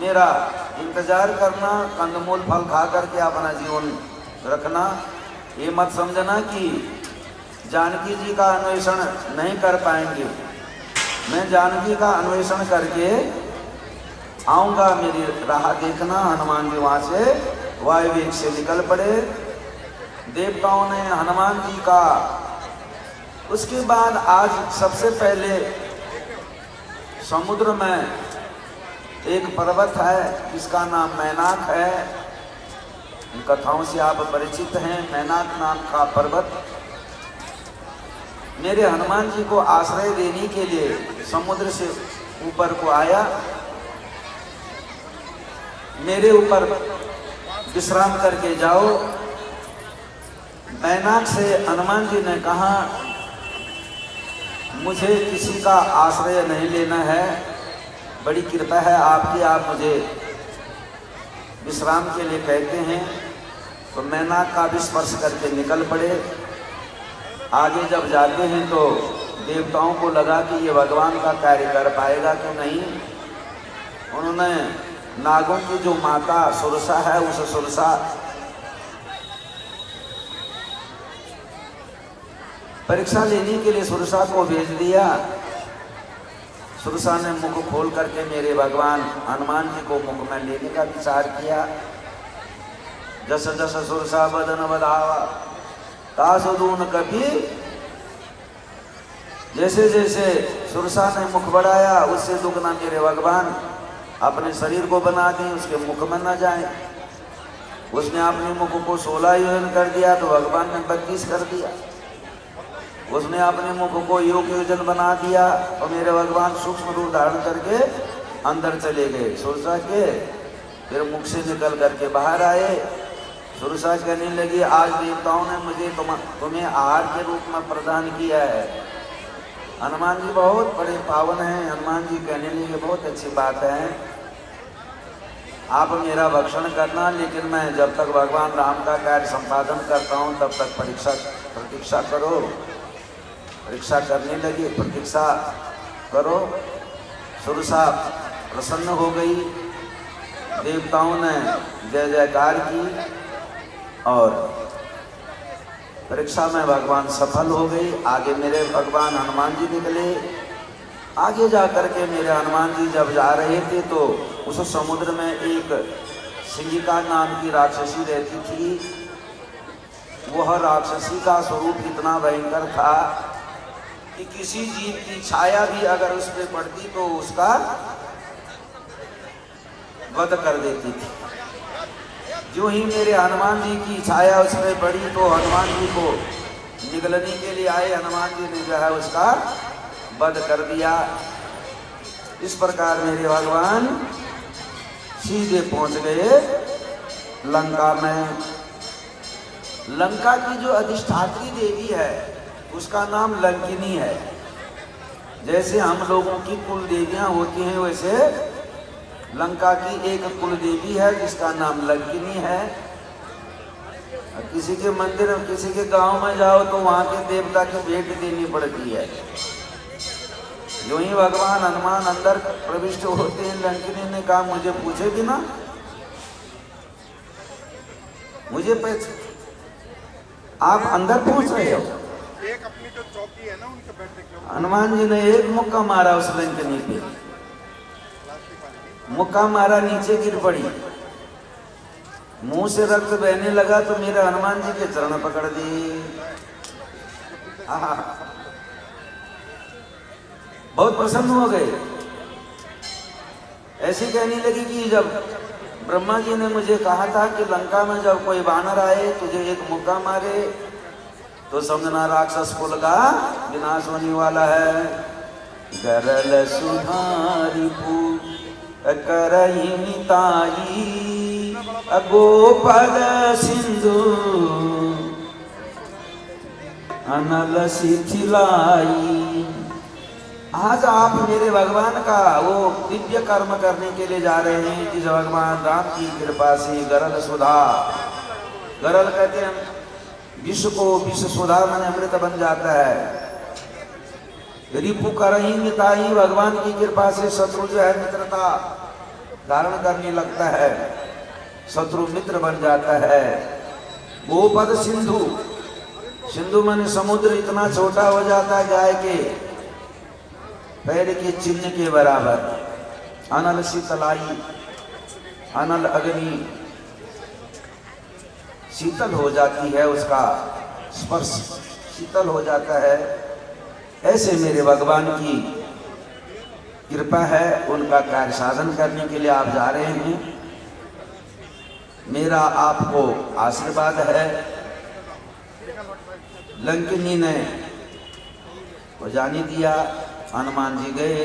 [SPEAKER 6] मेरा इंतजार करना, कंदमूल फल खा करके अपना जीवन रखना। ये मत समझना कि जानकी जी का अन्वेषण नहीं कर पाएंगे। मैं जानकी का अन्वेषण करके आऊँगा, मेरी राह देखना। हनुमान जी वहाँ से वायुवेग से निकल पड़े। देवताओं ने हनुमान जी का, उसके बाद आज सबसे पहले समुद्र में एक पर्वत है जिसका नाम मैनाक है। इन कथाओं से आप परिचित हैं। मैनाक नाम का पर्वत मेरे हनुमान जी को आश्रय देने के लिए समुद्र से ऊपर को आया, मेरे ऊपर विश्राम करके जाओ। मैनाक से हनुमान जी ने कहा मुझे किसी का आश्रय नहीं लेना है, बड़ी कृपा है आपकी, आप मुझे विश्राम के लिए कहते हैं। तो मैनाक का स्पर्श करके निकल पड़े। आगे जब जाते हैं तो देवताओं को लगा कि ये भगवान का कार्य कर पाएगा कि नहीं। उन्होंने नागों की जो माता सुरसा है, उस सुरसा परीक्षा लेने के लिए सुरसा को भेज दिया। सुरसा ने मुख खोल करके मेरे भगवान हनुमान जी को मुख में लेने का विचार किया। जस जस सुरसा बदन बधावा, तासुदून कभी। जैसे जैसे सुरसा ने मुख बढ़ाया उससे दुगना मेरे भगवान अपने शरीर को बना दें, उसके मुख में न जाए। उसने अपने मुख को 16 योजन कर दिया तो भगवान ने 32 कर दिया। उसने अपने मुख को योग योजन बना दिया और मेरे भगवान सूक्ष्म रूप धारण करके अंदर चले गए सुरसा के। फिर मुख से निकल करके बाहर आए। सुरसा कहने लगी, आज देवताओं ने मुझे तुम्हें आहार के रूप में प्रदान किया है। हनुमान जी बहुत बड़े पावन हैं। हनुमान जी कहने लगे, बहुत अच्छी बात है, आप मेरा भक्षण करना, लेकिन मैं जब तक भगवान राम का कार्य संपादन करता हूँ तब तक प्रतीक्षा करो। परीक्षा करने लगी, प्रतीक्षा करो। सुरसा प्रसन्न हो गई। देवताओं ने जय जयकार की और परीक्षा में भगवान सफल हो गई। आगे मेरे भगवान हनुमान जी निकले। आगे जा कर के मेरे हनुमान जी जब जा रहे थे तो उस समुद्र में एक सिंगिका नाम की राक्षसी रहती थी। वह राक्षसी का स्वरूप इतना भयंकर था कि किसी जीव की छाया भी अगर उस पर पड़ती तो उसका वध कर देती थी। जो ही मेरे हनुमान जी की छाया उस पर पड़ी तो हनुमान जी को निगलने के लिए आए। हनुमान जी ने जो है उसका वध कर दिया। इस प्रकार मेरे भगवान सीधे पहुंच गए लंका में। लंका की जो अधिष्ठात्री देवी है उसका नाम लंकिनी है। जैसे हम लोगों की कुल देवियां होती हैं वैसे लंका की एक कुल देवी है जिसका नाम लंकिनी है। किसी के मंदिर में किसी के गांव में जाओ तो वहां के देवता की भेंट देनी पड़ती है। जो ही भगवान हनुमान अंदर प्रविष्ट होते हैं लंकिनी ने कहा, मुझे पूछेगी ना, मुझे आप अंदर पहुंच रहे हो।
[SPEAKER 7] एक अपनी जो चौकी है ना उनके बैठने के
[SPEAKER 6] हनुमान जी ने एक मुक्का मारा उस लंकिनी पे, मुक्का मारा, नीचे गिर पड़ी। मुंह से रक्त बहने लगा तो मेरे हनुमान जी के चरण पकड़ दिए। बहुत प्रसन्न हो गए। ऐसी कहने लगी कि जब ब्रह्मा जी ने मुझे कहा था कि लंका में जब कोई वानर आए तुझे एक मुक्का मारे तो समझना राक्षस कुल का विनाश होने वाला है। गरल सुधारी करही मिताई गोपद सिंधु अनल शिथिलाई। आज आप मेरे भगवान का वो दिव्य कर्म करने के लिए जा रहे हैं जिस भगवान राम की कृपा से गरल सुधा, गरल कहते हैं विश्व को, विश्व सुधा मन अमृत बन जाता है। रिपु करही मिताई, भगवान की कृपा से शत्रु जो है मित्रता धारण करने लगता है, शत्रु मित्र बन जाता है। गोपद सिंधु, सिंधु मन समुद्र इतना छोटा हो जाता है गाय के पैर के चिन्ह के बराबर। अनल शीतलाई, अनल अग्नि शीतल हो जाती है, उसका स्पर्श शीतल हो जाता है। ऐसे मेरे भगवान की कृपा है, उनका कार्य साधन करने के लिए आप जा रहे हैं। मेरा आपको आशीर्वाद है। लंकिनी ने वो जाने दिया, हनुमान जी गए।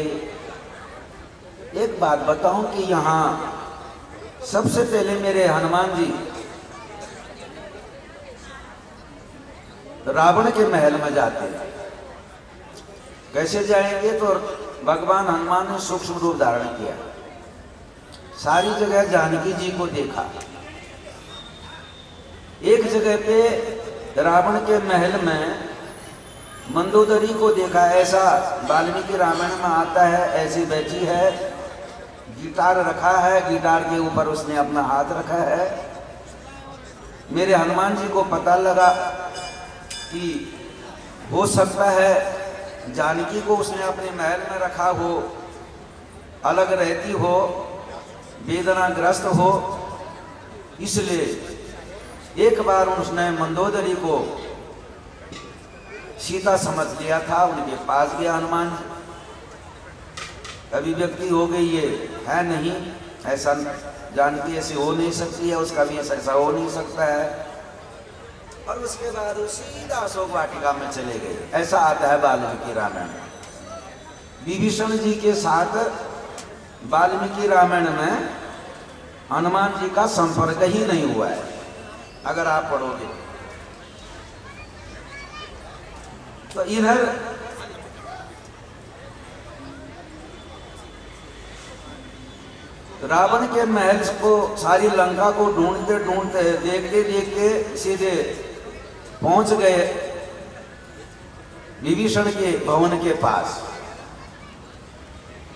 [SPEAKER 6] एक बात बताऊं कि यहाँ सबसे पहले मेरे हनुमान जी रावण के महल में जाते हैं। कैसे जाएंगे तो भगवान हनुमान ने सूक्ष्म रूप धारण किया, सारी जगह जानकी जी को देखा। एक जगह पे रावण के महल में मंदोदरी को देखा। ऐसा वाल्मीकि रामायण में आता है, ऐसी बैठी है, गिटार रखा है, गिटार के ऊपर उसने अपना हाथ रखा है। मेरे हनुमान जी को पता लगा कि हो सकता है जानकी को उसने अपने महल में रखा हो, अलग रहती हो, वेदनाग्रस्त हो, इसलिए एक बार उसने मंदोदरी को सीता समझ लिया था, उनके पास गया हनुमान जी। अभिव्यक्ति हो गई ये है नहीं, ऐसा जानकी ऐसी हो नहीं सकती है, उसका भी ऐसा हो नहीं सकता है। और उसके बाद वो सीधा अशोक वाटिका में चले गए। ऐसा आता है वाल्मीकि रामायण में। विभीषण जी के साथ वाल्मीकि रामायण में हनुमान जी का संपर्क ही नहीं हुआ है, अगर आप पढ़ोगे तो। इधर रावण के महल को, सारी लंका को ढूंढते ढूंढते, देखते देखते सीधे पहुंच गए विभीषण के भवन के पास।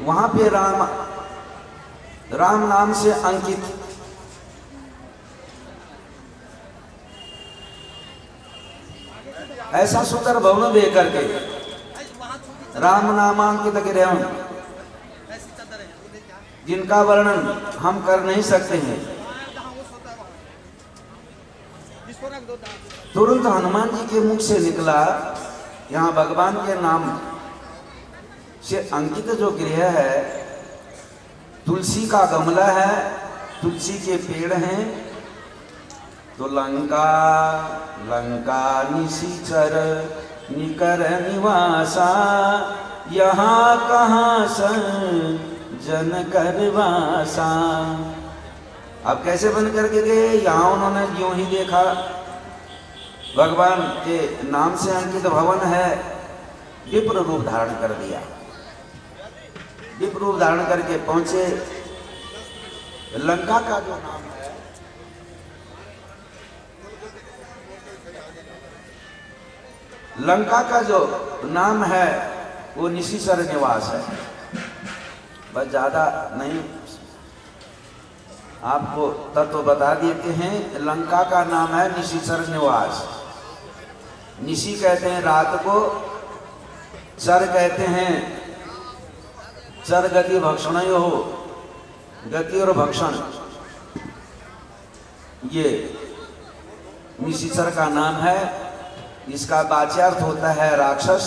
[SPEAKER 6] वहां पे राम नाम से अंकित ऐसा सुंदर भवन दे करके राम नामांकित गृह, जिनका वर्णन हम कर नहीं सकते हैं। तुरंत हनुमान जी के मुख से निकला, यहाँ भगवान के नाम से अंकित जो गृह है, तुलसी का गमला है, तुलसी के पेड़ हैं। तो लंका लंका निशिचर निकर निवासा, यहाँ कहाँ जन करवासा। अब कैसे बन करके गए? यहाँ उन्होंने यूं ही देखा भगवान के नाम से अंकित भवन है, विप्र रूप धारण कर दिया। विप्र रूप धारण करके पहुंचे। लंका का जो नाम है, लंका का जो नाम है वो निशिचर निवास है। बस ज्यादा नहीं, आपको तत्व बता देते हैं। लंका का नाम है निशिचर निवास। निशि कहते हैं रात को, चर कहते हैं, चर गति भक्षण हो, गति और भक्षण, ये निशिचर का नाम है। इसका वाच्यार्थ होता है राक्षस,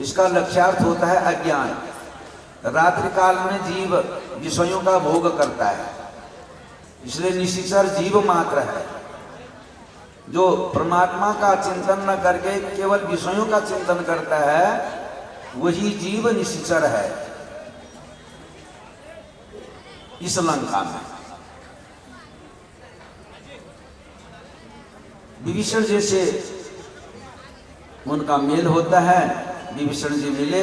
[SPEAKER 6] इसका लक्ष्यार्थ होता है अज्ञान। रात्रि काल में जीव विषयों का भोग करता है, इसलिए निशिचर जीव मात्र है। जो परमात्मा का चिंतन न करके केवल विषयों का चिंतन करता है, वही जीव निशिचर है इस लंका में। विभीषण जी से उनका मेल होता है। विभीषण जी मिले।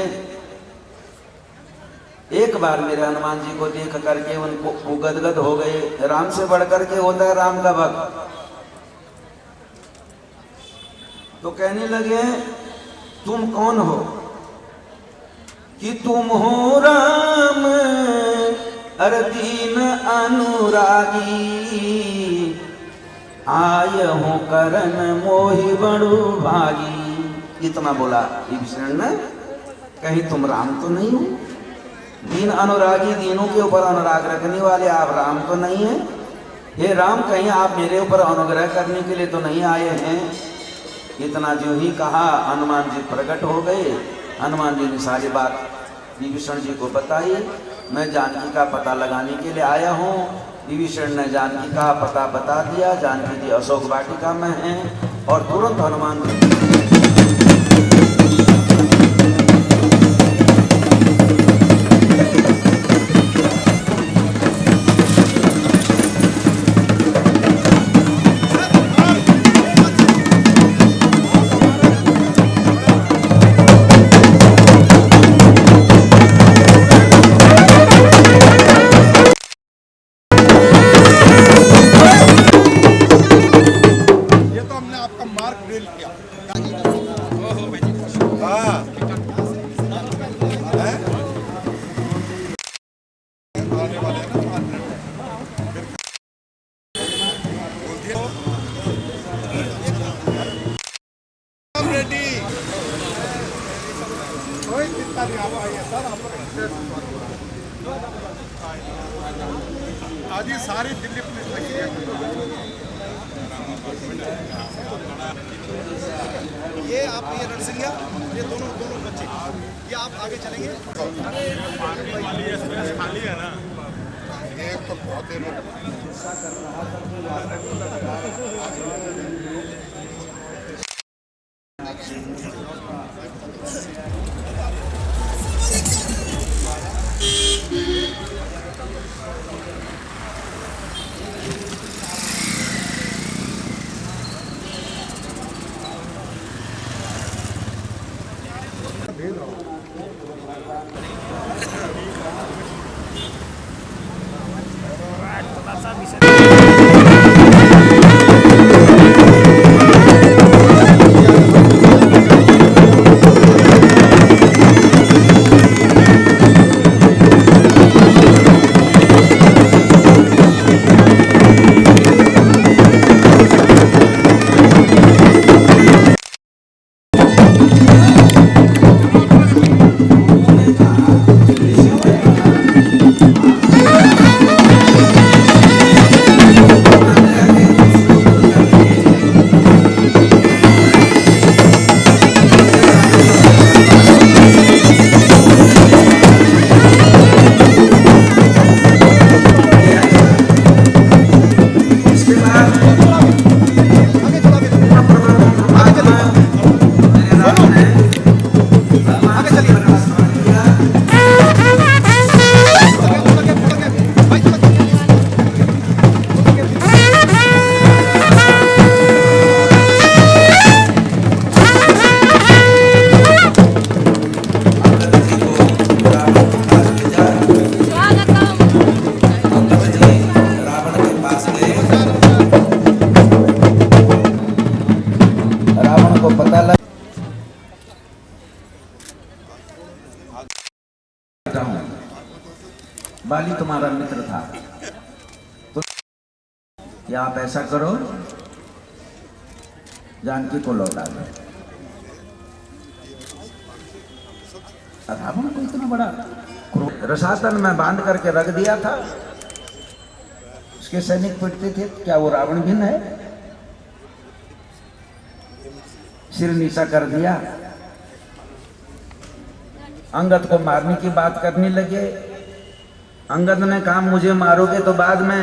[SPEAKER 6] एक बार मेरे हनुमान जी को देख करके उनको गदगद हो गए। राम से बढ़ करके होता है राम का भक्त। तो कहने लगे तुम कौन हो? कि तुम हो राम अर दीन अनुरागी, आय हो करन मोहि बड़ू भागी। इतना बोला विभीषण ने। कहीं तुम राम तो नहीं हो? दीन अनुरागी, दीनों के ऊपर अनुराग रखने वाले आप राम तो नहीं है? हे राम, कहीं आप मेरे ऊपर अनुग्रह करने के लिए तो नहीं आए हैं? इतना जो ही कहा, हनुमान जी प्रकट हो गए। हनुमान जी ने सारी बात विभीषण जी को बताई। मैं जानकी का पता लगाने के लिए आया हूँ। विभीषण ने जानकी का पता बता दिया। जानकी जी अशोक वाटिका में हैं। और तुरंत हनुमान जी
[SPEAKER 7] आज ये सारी दिल्ली पुलिस लगी है। ये आप ये रणसिंघिया ये दोनों दोनों बच्चे ये आप आगे चलेंगे खाली है ना ये तो बहुत देर
[SPEAKER 6] बाली तुम्हारा मित्र था तो या आप ऐसा करो जानकी को लौटा दो। रावण को इतना बड़ा रसातन में बांध करके रख दिया था, उसके सैनिक पिटते थे, क्या वो रावण भिन्न है? सिर नीचा कर दिया, अंगद को मारने की बात करने लगे। अंगद ने कहा मुझे मारोगे तो बाद में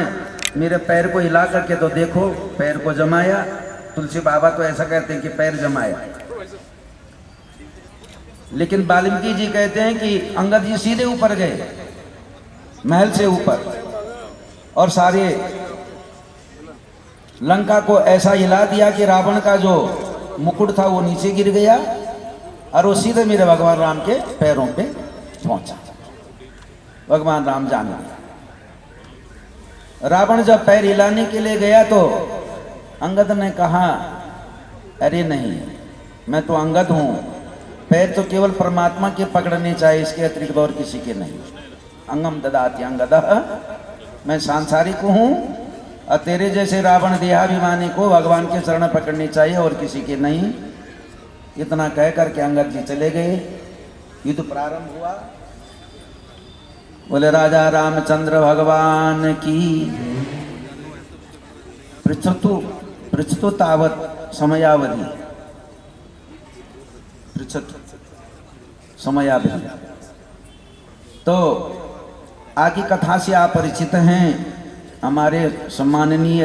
[SPEAKER 6] मेरे पैर को हिला करके तो देखो, पैर को जमाया। तुलसी बाबा तो ऐसा कहते हैं कि पैर जमाया, लेकिन वाल्मीकि जी कहते हैं कि अंगद जी सीधे ऊपर गए, महल से ऊपर, और सारे लंका को ऐसा हिला दिया कि रावण का जो मुकुट था वो नीचे गिर गया और वो सीधे मेरे भगवान राम के पैरों पे पहुंचा। भगवान राम जान गए। रावण जब पैर हिलाने के लिए गया तो अंगद ने कहा अरे नहीं, मैं तो अंगद हूं, पैर तो केवल परमात्मा के पकड़ने चाहिए, इसके अतिरिक्त और किसी के नहीं। अंगम ददाति अंगदः, मैं सांसारिक हूं और तेरे जैसे रावण देहाभिमानी को भगवान के चरण पकड़ने चाहिए और किसी के नहीं। इतना कह करके अंगद जी चले गए। युद्ध प्रारंभ हुआ। बोले राजा रामचंद्र भगवान की। पृच्छतु तावत समयावधि, पृच्छतु समयावधि। तो आगे कथा से आप परिचित हैं। हमारे सम्माननीय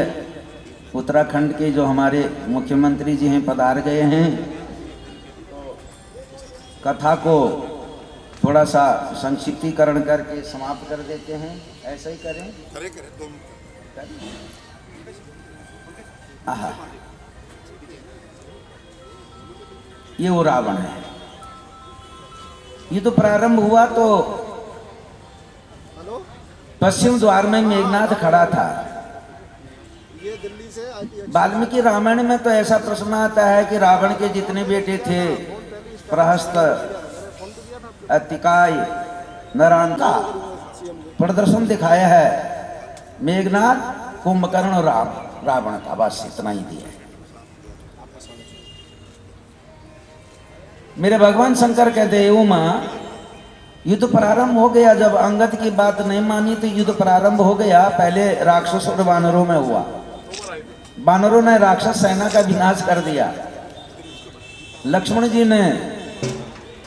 [SPEAKER 6] उत्तराखंड के जो हमारे मुख्यमंत्री जी हैं पधार गए हैं। कथा को थोड़ा सा संक्षिप्तीकरण करके समाप्त कर देते हैं। ऐसा ही करें। आहा, ये वो रावण है। ये तो प्रारंभ हुआ तो पश्चिम द्वार में मेघनाथ खड़ा था। वाल्मीकि रामायण में तो ऐसा प्रश्न आता है कि रावण के जितने बेटे थे, प्रहस्त, अतिकाय, नरान का प्रदर्शन दिखाया है। मेघनाथ, कुंभकर्ण और रावण का, बस इतना ही दिया। मेरे भगवान शंकर कहते हैं उमा, युद्ध प्रारंभ हो गया। जब अंगद की बात नहीं मानी तो युद्ध प्रारंभ हो गया। पहले राक्षसों और वानरों में हुआ। वानरों ने राक्षस सेना का विनाश कर दिया। लक्ष्मण जी ने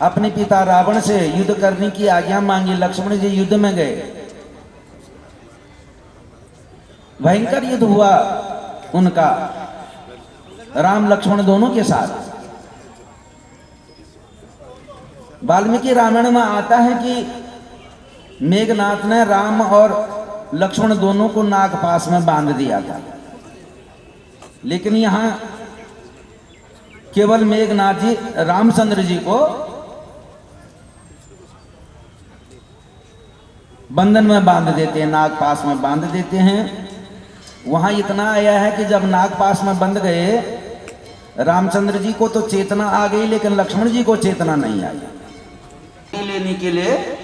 [SPEAKER 6] अपने पिता रावण से युद्ध करने की आज्ञा मांगी। लक्ष्मण जी युद्ध में गए, भयंकर युद्ध हुआ उनका राम लक्ष्मण दोनों के साथ। वाल्मीकि रामायण में आता है कि मेघनाथ ने राम और लक्ष्मण दोनों को नागपाश में बांध दिया था, लेकिन यहां केवल मेघनाथ जी रामचंद्र जी को बंधन में बांध देते हैं, नागपाश में बांध देते हैं। वहां इतना आया है कि जब नागपाश में बंध गए, रामचंद्र जी को तो चेतना आ गई, लेकिन लक्ष्मण जी को चेतना नहीं आई। लेने के लिए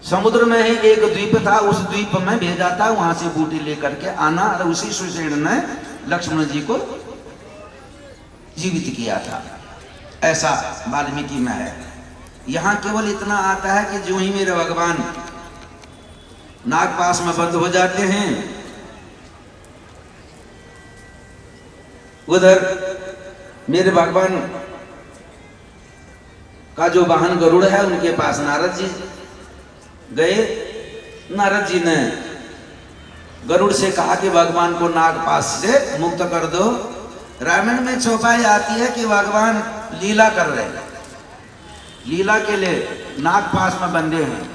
[SPEAKER 6] समुद्र में ही एक द्वीप था, उस द्वीप में भेजा था, वहां से बूटी लेकर के आना, और उसी सुषेण ने लक्ष्मण जी को जीवित किया था। ऐसा वाल्मीकि में है। यहां केवल इतना आता है कि जो ही मेरे भगवान नागपाश में बंद हो जाते हैं, उधर मेरे भगवान का जो वाहन गरुड़ है उनके पास नारद जी गए। नारद जी ने गरुड़ से कहा कि भगवान को नागपाश से मुक्त कर दो। रामायण में चौपाई आती है कि भगवान लीला कर रहे हैं, लीला के लिए नागपाश में बंधे हैं,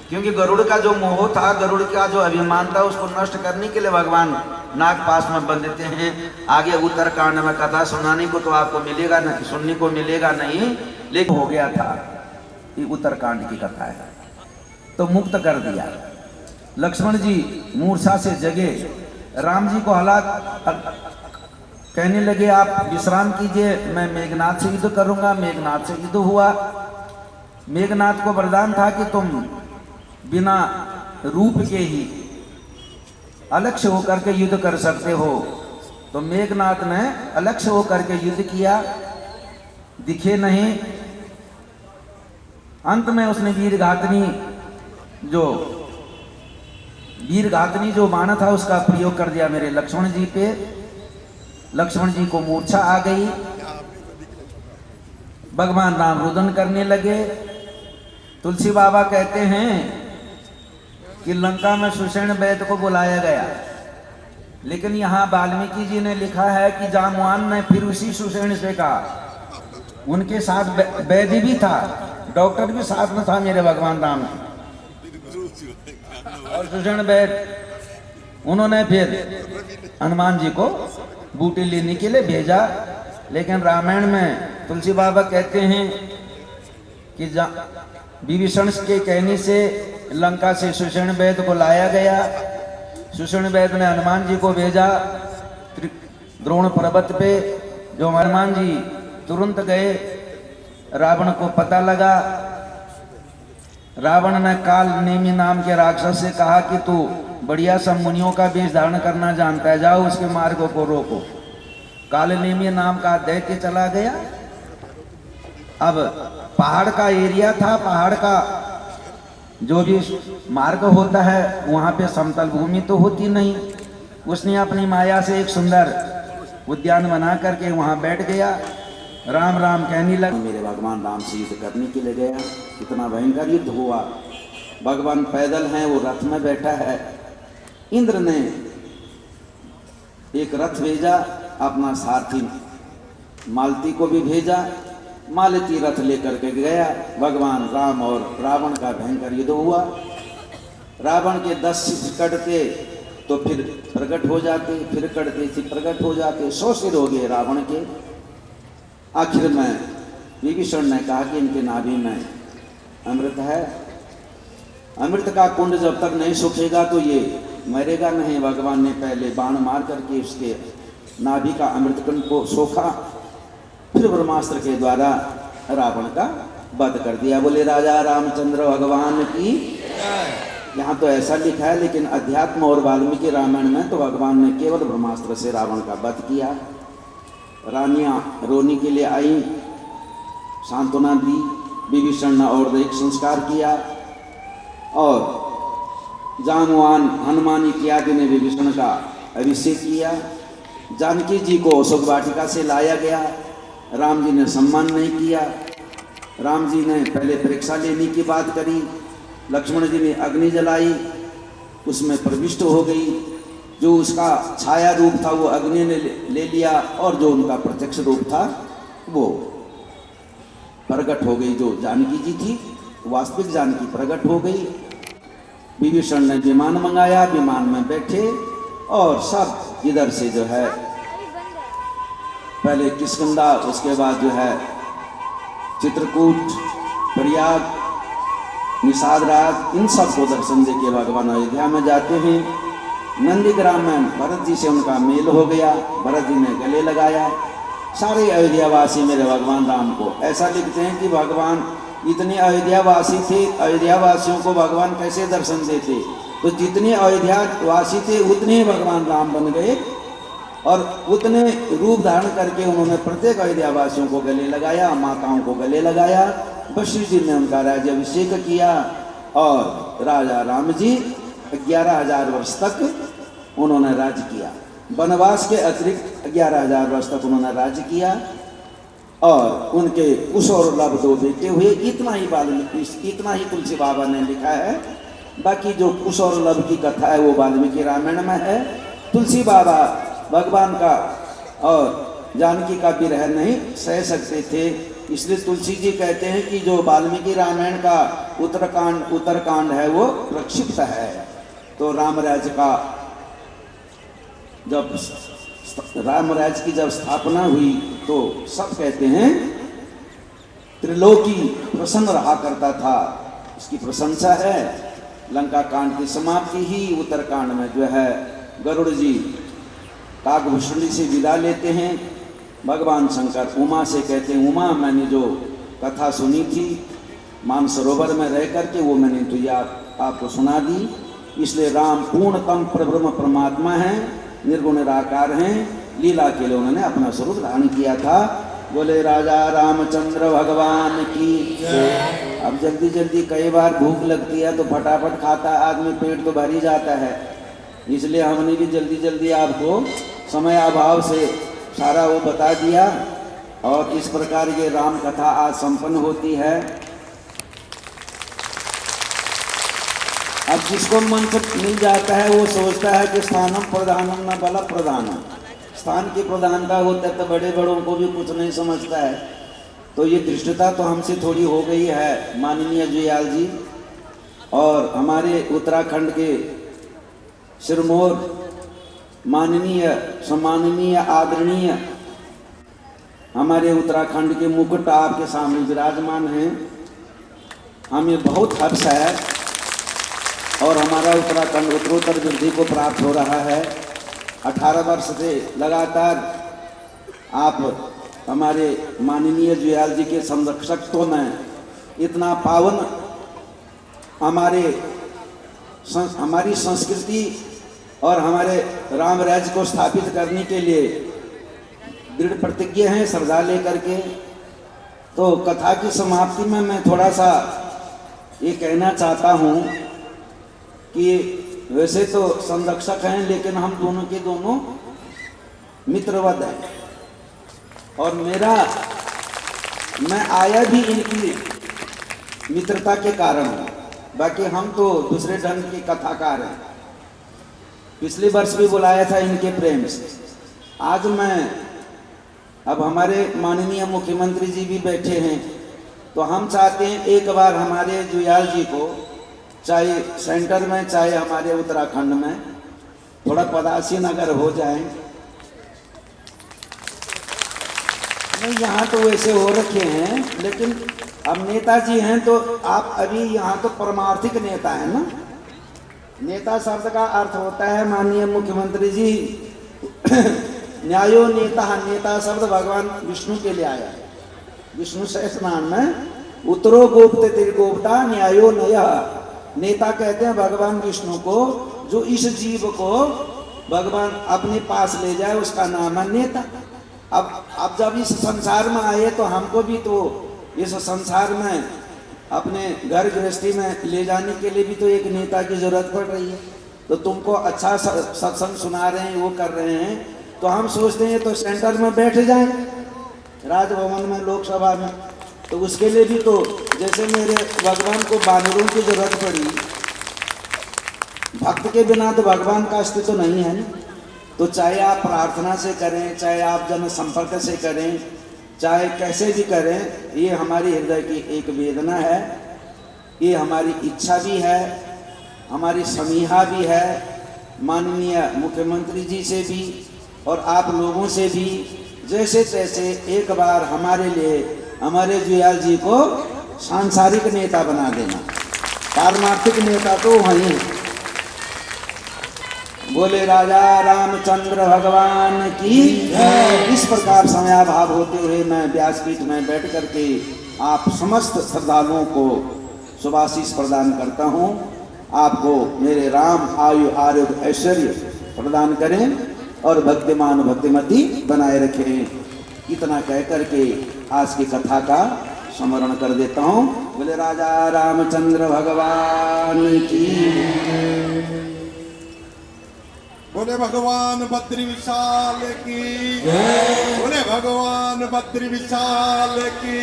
[SPEAKER 6] क्योंकि गरुड़ का जो मोह था, गरुड़ का जो अभिमान था, उसको नष्ट करने के लिए भगवान नागपाश में बंधते हैं। आगे उत्तरकांड में कथा सुनाने को तो आपको मिलेगा नहीं, सुनने को मिलेगा नहीं, लेकिन हो गया था, ये उत्तरकांड की कथा है। तो मुक्त कर दिया। लक्ष्मण जी मूर्छा से जगे, राम जी को कहने लगे आप विश्राम कीजिए, मैं मेघनाथ से युद्ध करूंगा। मेघनाथ से युद्ध हुआ। मेघनाथ को वरदान था कि तुम बिना रूप के ही अलक्ष्य होकर के युद्ध कर सकते हो। तो मेघनाथ ने अलक्ष्य होकर के युद्ध किया, दिखे नहीं। अंत में उसने वीरघातनी जो बाण था उसका प्रयोग कर दिया मेरे लक्ष्मण जी पे। लक्ष्मण जी को मूर्छा आ गई। भगवान राम रुदन करने लगे। तुलसी बाबा कहते हैं कि लंका में सुषेण वैद्य को बुलाया गया, लेकिन यहाँ वाल्मीकि जी ने लिखा है कि जामवान ने फिर उसी सुषेण से कहा। उनके साथ वैद्य भी था, डॉक्टर भी साथ में था मेरे भगवान राम के। और सुषेण वैद्य उन्होंने फिर हनुमान जी को बूटी लेने के लिए भेजा। लेकिन रामायण में तुलसी बाबा कहते हैं कि विभीषण के कहने से लंका से सुषेण वैद्य को लाया गया। सुषेण वैद्य ने हनुमान जी को भेजा द्रोण पर्वत पे। जो हनुमान जी तुरंत गए, रावण को पता लगा। रावण ने काल नेमी नाम के राक्षस से कहा कि तू बढ़िया सब मुनियों का वेश धारण करना जानता है, जाओ उसके मार्ग को रोको। काल नेमी नाम का दैत्य चला गया। अब पहाड़ का एरिया था, पहाड़ का जो भी मार्ग होता है वहां पे समतल भूमि तो होती नहीं। उसने अपनी माया से एक सुंदर उद्यान बना करके वहां बैठ गया। राम राम कहने लगा। मेरे भगवान राम से युद्ध करने के लिए गया। कितना भयंकर युद्ध हुआ। भगवान पैदल हैं, वो रथ में बैठा है। इंद्र ने एक रथ भेजा, अपना सारथी मालती को भी भेजा। मालती रथ लेकर के गया। भगवान राम और रावण का भयंकर युद्ध हुआ। रावण के 10 सिर कटते तो फिर प्रकट हो जाते, फिर कटते फिर प्रकट हो जाते। 100 सिर हो गए रावण के। आखिर में विभीषण ने कहा कि इनके नाभि में अमृत है, अमृत का कुंड जब तक नहीं सूखेगा तो ये मरेगा नहीं। भगवान ने पहले बाण मार करके उसके नाभि का अमृत कुंड को सोखा, फिर ब्रह्मास्त्र के द्वारा रावण का वध कर दिया। बोले राजा रामचंद्र भगवान की। यहाँ तो ऐसा लिखा है, लेकिन अध्यात्म और वाल्मीकि रामायण में तो भगवान ने केवल ब्रह्मास्त्र से रावण का वध किया। रानियां रोने के लिए आई, सांत्वना दी। विभीषण ने और एक संस्कार किया, और जामवान हनुमान इत्यादि ने विभीषण का अभिषेक किया। जानकी जी को अशोक वाटिका से लाया गया। राम जी ने सम्मान नहीं किया। राम जी ने पहले परीक्षा लेने की बात करी। लक्ष्मण जी ने अग्नि जलाई, उसमें प्रविष्ट हो गई। जो उसका छाया रूप था वो अग्नि ने ले लिया, और जो उनका प्रत्यक्ष रूप था वो प्रकट हो गई। जो जानकी जी थी वास्तविक जानकी प्रकट हो गई। विभीषण ने विमान मंगाया, विमान में बैठे और सब इधर से जो है पहले किष्किंधा, उसके बाद जो है चित्रकूट, प्रयाग, निषाद राज, इन सब को दर्शन दे के भगवान अयोध्या में जाते हैं। नंदीग्राम में भरत जी से उनका मेल हो गया। भरत जी ने गले लगाया। सारे अयोध्यावासी मेरे भगवान राम को, ऐसा लिखते हैं कि भगवान इतने अयोध्यावासी थे, अयोध्यावासियों को भगवान कैसे दर्शन देते, तो जितने अयोध्यावासी थे उतने ही भगवान राम बन गए, और उतने रूप धारण करके उन्होंने प्रत्येक अयोध्यावासियों को गले लगाया, माताओं को गले लगाया। वशिष्ठ जी ने उनका राज्याभिषेक किया, और राजा राम जी 11,000 वर्ष तक उन्होंने राज किया। वनवास के अतिरिक्त 11,000 वर्ष तक उन्होंने राज किया, और उनके कुश और लव 2 बेटे हुए। इतना ही तुलसी बाबा ने लिखा है। बाकी जो कुश और लव की कथा है वो वाल्मीकि रामायण में है। तुलसी बाबा भगवान का और जानकी का विरह नहीं सह सकते थे, इसलिए तुलसी जी कहते हैं कि जो वाल्मीकि रामायण का उत्तरकांड है वो प्रक्षिप्त है। तो रामराज की जब स्थापना हुई तो सब कहते हैं त्रिलोकी प्रसन्न रहा करता था, इसकी प्रशंसा है। लंका कांड की समाप्ति ही उत्तरकांड में जो है गरुड़ जी काकभूषणी से विदा लेते हैं। भगवान शंकर उमा से कहते हैं, उमा मैंने जो कथा सुनी थी मानसरोवर में रह करके, वो मैंने तुझे आपको सुना दी। इसलिए राम पूर्णतम परब्रह्म परमात्मा हैं, निर्गुण निराकार हैं। लीला के लिए उन्होंने अपना स्वरूप धारण किया था। बोले राजा रामचंद्र भगवान की। अब जल्दी जल्दी कई बार भूख लगती है तो फटाफट खाता आदमी, पेट तो भर ही जाता है। इसलिए हमने भी जल्दी जल्दी आपको समय अभाव से सारा वो बता दिया, और इस प्रकार ये राम कथा आज संपन्न होती है। अब जिसको मन से मिल जाता है वो सोचता है कि स्थानम प्रधानम न बल प्रधानम, स्थान की प्रधानता होता है तो बड़े बड़ों को भी कुछ नहीं समझता है। तो ये दृष्टता तो हमसे थोड़ी हो गई है माननीय जुयाल जी, और हमारे उत्तराखंड के सिरमौर माननीय सम्माननीय आदरणीय हमारे उत्तराखंड के मुकुट आपके सामने विराजमान हैं। हमें बहुत हर्ष है, और हमारा उत्तराखंड उत्तरोत्तर वृद्धि को प्राप्त हो रहा है। 18 वर्ष से लगातार आप हमारे माननीय जुयाल जी के संरक्षकत्व में इतना पावन हमारी संस्कृति और हमारे राम राज्य को स्थापित करने के लिए दृढ़ प्रतिज्ञ हैं, श्रद्धा लेकर के। तो कथा की समाप्ति में मैं थोड़ा सा ये कहना चाहता हूँ कि वैसे तो संरक्षक हैं, लेकिन हम दोनों के दोनों मित्रवत हैं, और मैं आया भी इनकी मित्रता के कारण हूँ। बाकी हम तो दूसरे ढंग के कथाकार हैं। पिछले वर्ष भी बुलाया था इनके प्रेम से। आज अब हमारे माननीय मुख्यमंत्री जी भी बैठे हैं, तो हम चाहते हैं एक बार हमारे जुयाल जी को, चाहे सेंटर में चाहे हमारे उत्तराखंड में, थोड़ा पदासीन अगर हो जाए। नहीं, यहाँ तो वैसे हो रखे हैं, लेकिन अब नेताजी हैं तो आप अभी यहाँ तो परमार्थिक नेता है ना। नेता शब्द का अर्थ होता है माननीय मुख्यमंत्री जी न्यायो नेता, नेता शब्द भगवान विष्णु के लिए आया है। विष्णु सहस्रनाम में उत्तरो गोप्त त्रिगोप्ता न्यायो नया, नेता कहते हैं भगवान विष्णु को, जो इस जीव को भगवान अपने पास ले जाए उसका नाम है नेता। अब जब इस संसार में आए तो हमको भी तो इस संसार में अपने घर गृहस्थी में ले जाने के लिए भी तो एक नेता की जरूरत पड़ रही है। तो तुमको अच्छा सत्संग सुना रहे हैं, वो कर रहे हैं, तो हम सोचते हैं तो सेंटर में बैठ जाएं, राजभवन में, लोकसभा में। तो उसके लिए भी तो जैसे मेरे भगवान को बानरों की जरूरत पड़ी, भक्त के बिना तो भगवान का अस्तित्व नहीं है ना। तो चाहे आप प्रार्थना से करें, चाहे आप जन संपर्क से करें, चाहे कैसे भी करें, ये हमारी हृदय की एक वेदना है, ये हमारी इच्छा भी है, हमारी समीहा भी है, माननीय मुख्यमंत्री जी से भी और आप लोगों से भी, जैसे तैसे एक बार हमारे लिए हमारे जुयाल जी को सांसारिक नेता बना देना, पारमार्थिक नेता तो वही है। बोले राजा रामचंद्र भगवान की। इस प्रकार समयाभाव होते हुए मैं व्यासपीठ में बैठ करके आप समस्त श्रद्धालुओं को शुभाशीष प्रदान करता हूँ। आपको मेरे राम आयु आरोग्य ऐश्वर्य प्रदान करें और भक्तिमान भक्तिमती बनाए रखें। इतना कह करके आज की कथा का स्मरण कर देता हूँ। बोले राजा रामचंद्र भगवान की।
[SPEAKER 2] बोले भगवान बद्री विशाल की, बोले भगवान बद्री विशाल की,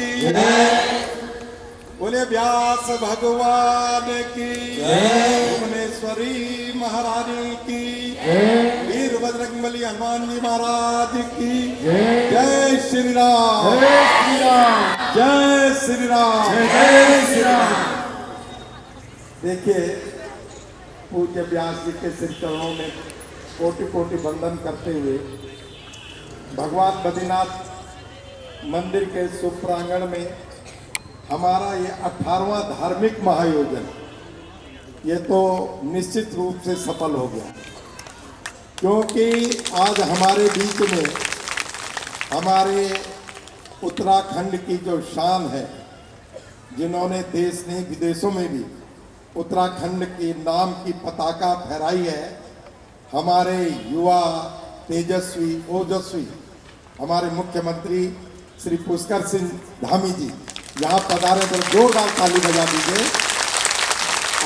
[SPEAKER 2] बोले व्यास भगवान की, भुवनेश्वरी महारानी की, वीर बजरंगबली हनुमान जी महाराज की। जय श्री राम, जय श्री राम, जय श्री राम, जय श्री राम। देखिए, पूज्य व्यास जी के श्री चरणों में कोटि कोटि वंदन करते हुए भगवान बद्रीनाथ मंदिर के शुभ प्रांगण में हमारा ये 18वां धार्मिक महायोजन ये तो निश्चित रूप से सफल हो गया, क्योंकि आज हमारे बीच में हमारे उत्तराखंड की जो शान है, जिन्होंने देश ने विदेशों में भी उत्तराखंड के नाम की पताका फहराई है, हमारे युवा तेजस्वी ओजस्वी हमारे मुख्यमंत्री श्री पुष्कर सिंह धामी जी यहाँ पधारे, तो जोरदार ताली बजा दीजिए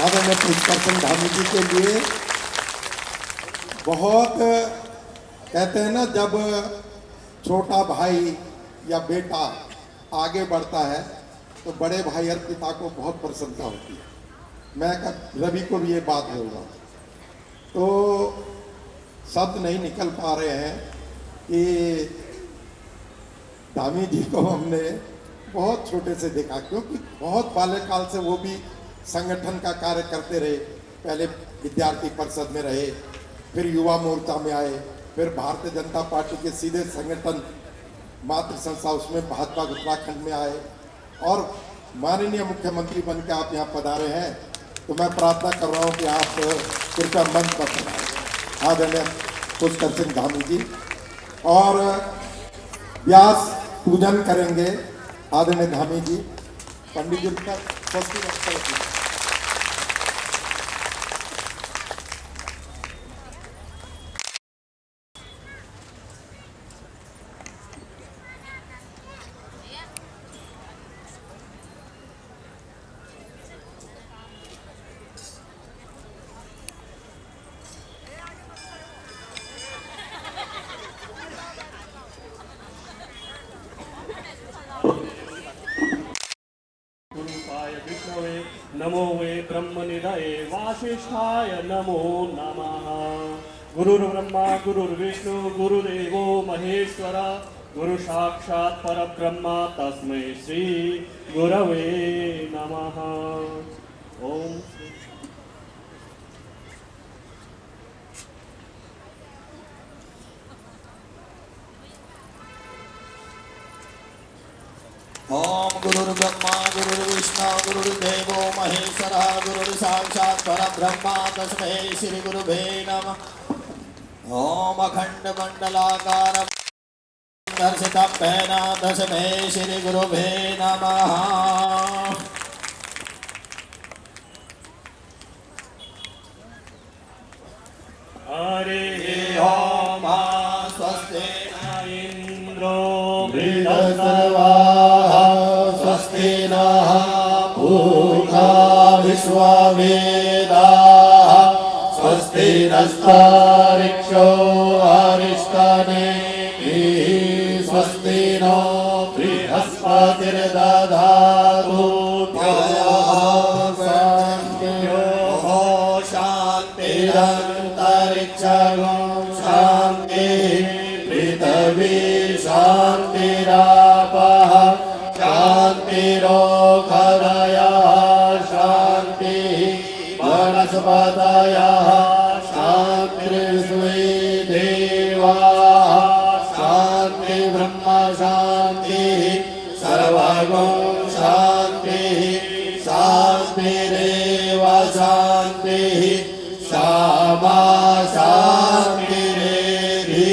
[SPEAKER 2] आदरणीय पुष्कर सिंह धामी जी के लिए। बहुत कहते हैं ना, जब छोटा भाई या बेटा आगे बढ़ता है तो बड़े भाई और पिता को बहुत प्रसन्नता होती है। मैं रवि को भी ये बात बोलूँगा, तो शब्द नहीं निकल पा रहे हैं कि धामी जी को हमने बहुत छोटे से देखा, क्योंकि बहुत बाल्यकाल से वो भी संगठन का कार्य करते रहे। पहले विद्यार्थी परिषद में रहे, फिर युवा मोर्चा में आए, फिर भारतीय जनता पार्टी के सीधे संगठन मातृ संस्था उसमें भाजपा उत्तराखंड में आए, और माननीय मुख्यमंत्री बन के आप यहाँ पधारे हैं। तो मैं प्रार्थना कर रहा हूँ कि आप कृपया मंच पर पधारें। आदरणीय पुष्कर सिंह धामी जी और व्यास पूजन करेंगे आदरणीय धामी जी। पंडित जी का स्वस्ति रखते।
[SPEAKER 8] नमो वे ब्रह्मनिधये वासिष्ठाय नमो नमः। गुरुर्ब्रह्मा गुरुर्विष्णु गुरुदेवो महेश्वर गुरु साक्षात् परब्रह्म तस्मै श्री गुरवे नमः। ओम
[SPEAKER 3] ओम गुरुर्ब्रह्मा गुरुर्विष्णु गुरुर्देवो महेश्वर गुरु साक्षात् परब्रह्म तस्मै श्री गुरुवे नमः। ओम अखंड मंडलाकार दर्शितं तेन तस्मै श्री गुरुवे नमः।
[SPEAKER 8] हरे ओम स्वस्ति इंद्रो
[SPEAKER 1] सर्वाः स्वस्ति नः पूषा विश्ववेदाः स्वस्ति स्वस्ति नस्तारिक्षो अरिष्टनेमिः स्वस्ति नो बृहस्पतिर्दधातु शान्तिरन्तरिक्षं शान्तिः पृथिवी शान्तिरापः शान्तिरोषधयः शान्तिः वनस्पतयः शान्तिर्विश्वे देवाः शान्ति ब्रह्म शान्तिः सर्वगुण शान्तिः शान्तिरेव शान्तिः क्षमा शान्तिरेधि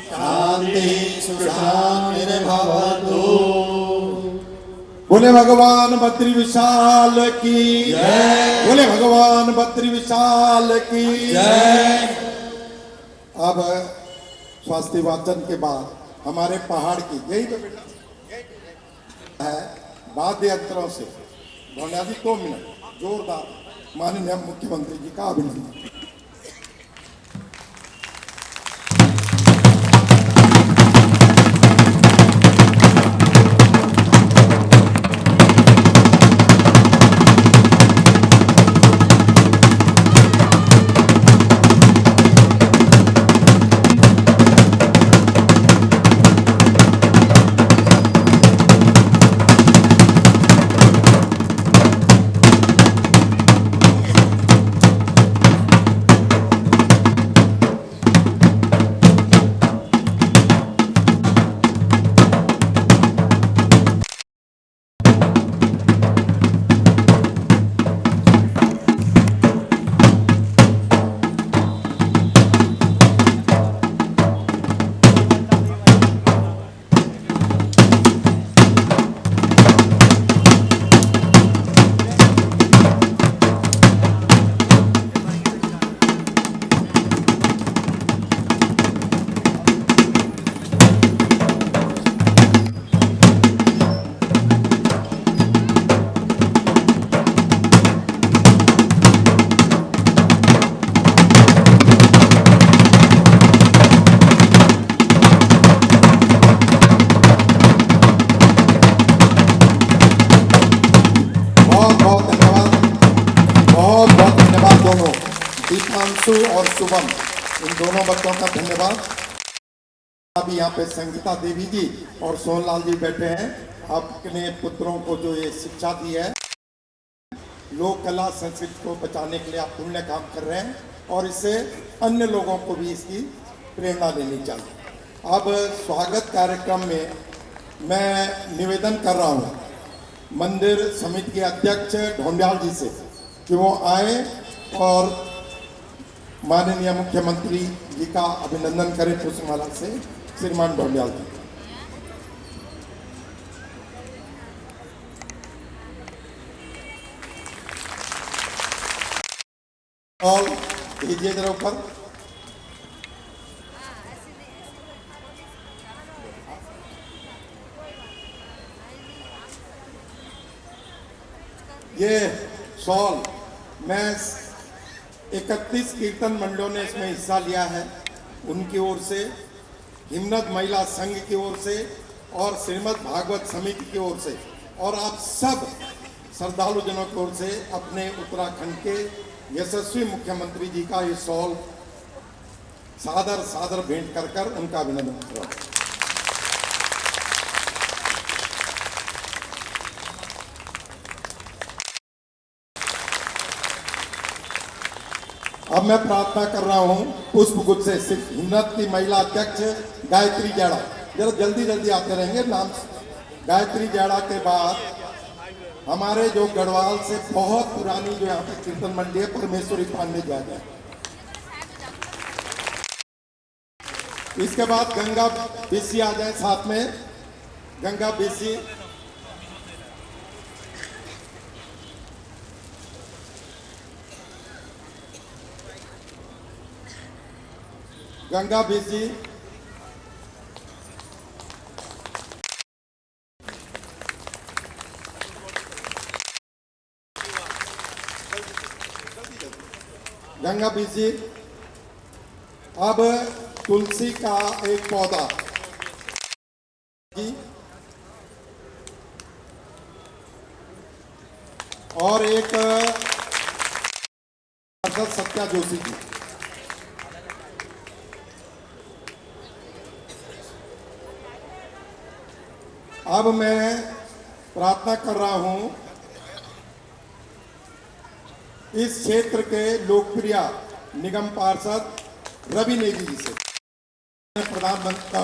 [SPEAKER 1] शान्तिः शान्तिर्भवतु।
[SPEAKER 2] बोले भगवान बद्री विशाल की जय। बोले भगवान बद्री विशाल की जय। अब स्वास्थ्य वाचन के बाद हमारे पहाड़ की यही तो बेटा है वाद्य यंत्रों से बुनियादी 2 मिनट जोरदार माननीय मुख्यमंत्री जी का अभिनंदन। दीपांशु और शुभम इन दोनों बच्चों का धन्यवाद। अभी यहाँ पे संगीता देवी जी और सोहनलाल जी बैठे हैं। अपने पुत्रों को जो ये शिक्षा दी है, लोक कला संस्कृति को बचाने के लिए आप पुण्य काम कर रहे हैं और इससे अन्य लोगों को भी इसकी प्रेरणा लेनी चाहिए। अब स्वागत कार्यक्रम में मैं निवेदन कर रहा हूँ मंदिर समिति के अध्यक्ष ढोंडियाल जी से कि वो आए और माननीय मुख्यमंत्री जी का अभिनंदन करें पुष्पमाला से। श्रीमान ढोंडियाल जी। और लीजिए जरा ऊपर। ये शॉल मैं 31 कीर्तन मंडलों ने इसमें हिस्सा लिया है, उनकी ओर से, हिमनद महिला संघ की ओर से और श्रीमद् भागवत समिति की ओर से और आप सब श्रद्धालु जनों की ओर से अपने उत्तराखंड के यशस्वी मुख्यमंत्री जी का ये शॉल सादर सादर भेंट कर उनका अभिनंदन करो। अब मैं प्रार्थना कर रहा हूं पुष्प गुच्छ से हिमनद की महिला अध्यक्ष गायत्री जैड़ा, जरा जल्दी जल्दी आते रहेंगे नाम। गायत्री जैड़ा के बाद हमारे जो गढ़वाल से बहुत पुरानी जो यहाँ पे कीर्तन मंडी है, परमेश्वरी पांडे जाएगा। इसके बाद गंगा बेसी आ जाए साथ में। गंगा बेसी, गंगा बेसी, गंगा बीजी। अब तुलसी का एक पौधा और एक सत्या जोशी जी। अब मैं प्रार्थना कर रहा हूं इस क्षेत्र के लोकप्रिय निगम पार्षद रवि नेगी जी से। प्रधानमंत्री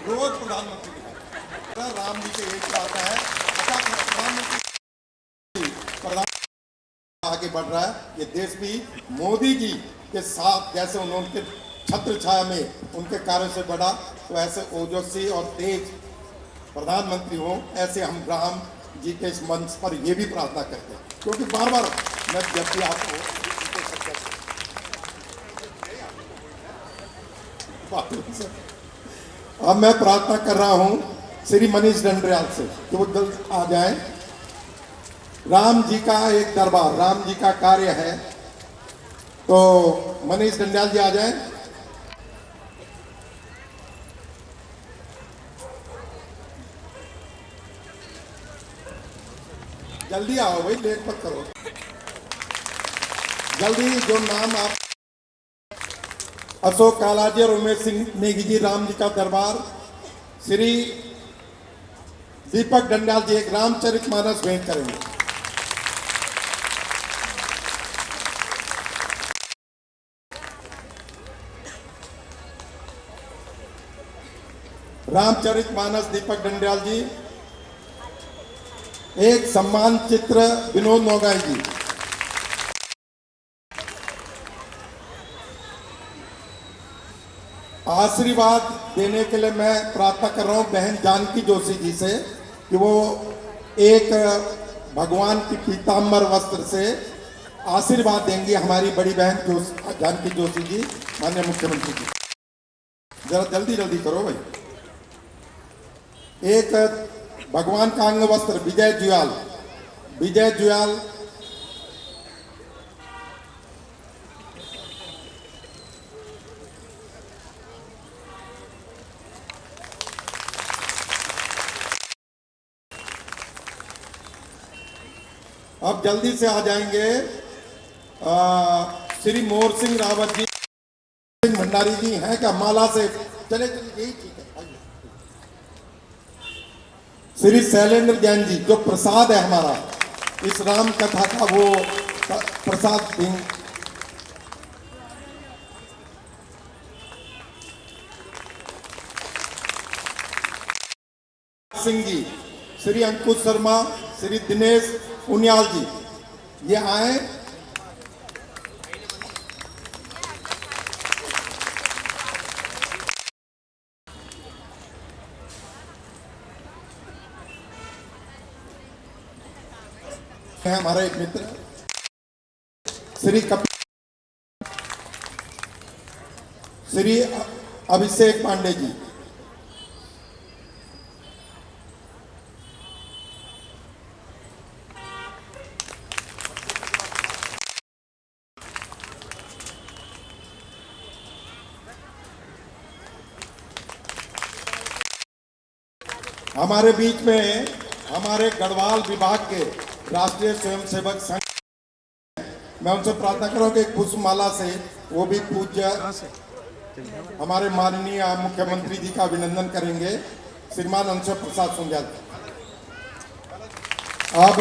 [SPEAKER 2] रोज प्रधानमंत्री राम जी के एक आता है, प्रधानमंत्री आगे बढ़ रहा है। ये देश भी मोदी जी के साथ जैसे उन्होंने छत्र छाया में उनके कार्यों से बढ़ा, तो ऐसे ओजस्वी और तेज प्रधानमंत्री हो, ऐसे हम राम जी के इस मंच पर ये भी प्रार्थना करते हैं। क्योंकि बार बार मैं जब भी आपको अब मैं प्रार्थना कर रहा हूं श्री मनीष डंडरियाल से कि वो जल्द आ जाए। राम जी का एक दरबार, राम जी का कार्य है, तो मनीष डंडरियाल जी आ जाए। जल्दी आओ भाई, लेट मत करो, जल्दी। जो नाम आप अशोक कालाजी और उमेश सिंह नेगी जी, राम जी का दरबार, श्री दीपक डंडाल जी एक रामचरितमानस भेंट करेंगे। रामचरितमानस दीपक डंडाल जी। एक सम्मान चित्र विनोद नोगाई जी। आशीर्वाद देने के लिए मैं प्रार्थना कर रहा हूं बहन जानकी जोशी जी से कि वो एक भगवान की पीताम्बर वस्त्र से आशीर्वाद देंगी हमारी बड़ी बहन जानकी जोशी जी, माननीय मुख्यमंत्री जी। जरा जल्दी जल्दी करो भाई। एक भगवान का अंग वस्त्र विजय जुयाल, विजय जुयाल। अब जल्दी से आ जाएंगे श्री मोर सिंह रावत जी, भंडारी जी हैं क्या? माला से चले चले, यही ठीक है। श्री शैलेंद्र जैन जी, जो प्रसाद है हमारा इस राम कथा का, वो प्रसाद सिंह। सिंह जी, श्री अंकुश शर्मा, श्री दिनेश उनियाल जी, ये आए। है हमारा एक मित्र श्री श्री अभिषेक पांडे जी। हमारे बीच में हमारे गढ़वाल विभाग के राष्ट्रीय स्वयंसेवक संघ, मैं उनसे प्रार्थना कर रहा हूं कि एक पुष्पमाला से वो भी पूज्य हमारे माननीय मुख्यमंत्री जी का अभिनंदन करेंगे, श्रीमान अंशुल प्रसाद सुंदर। अब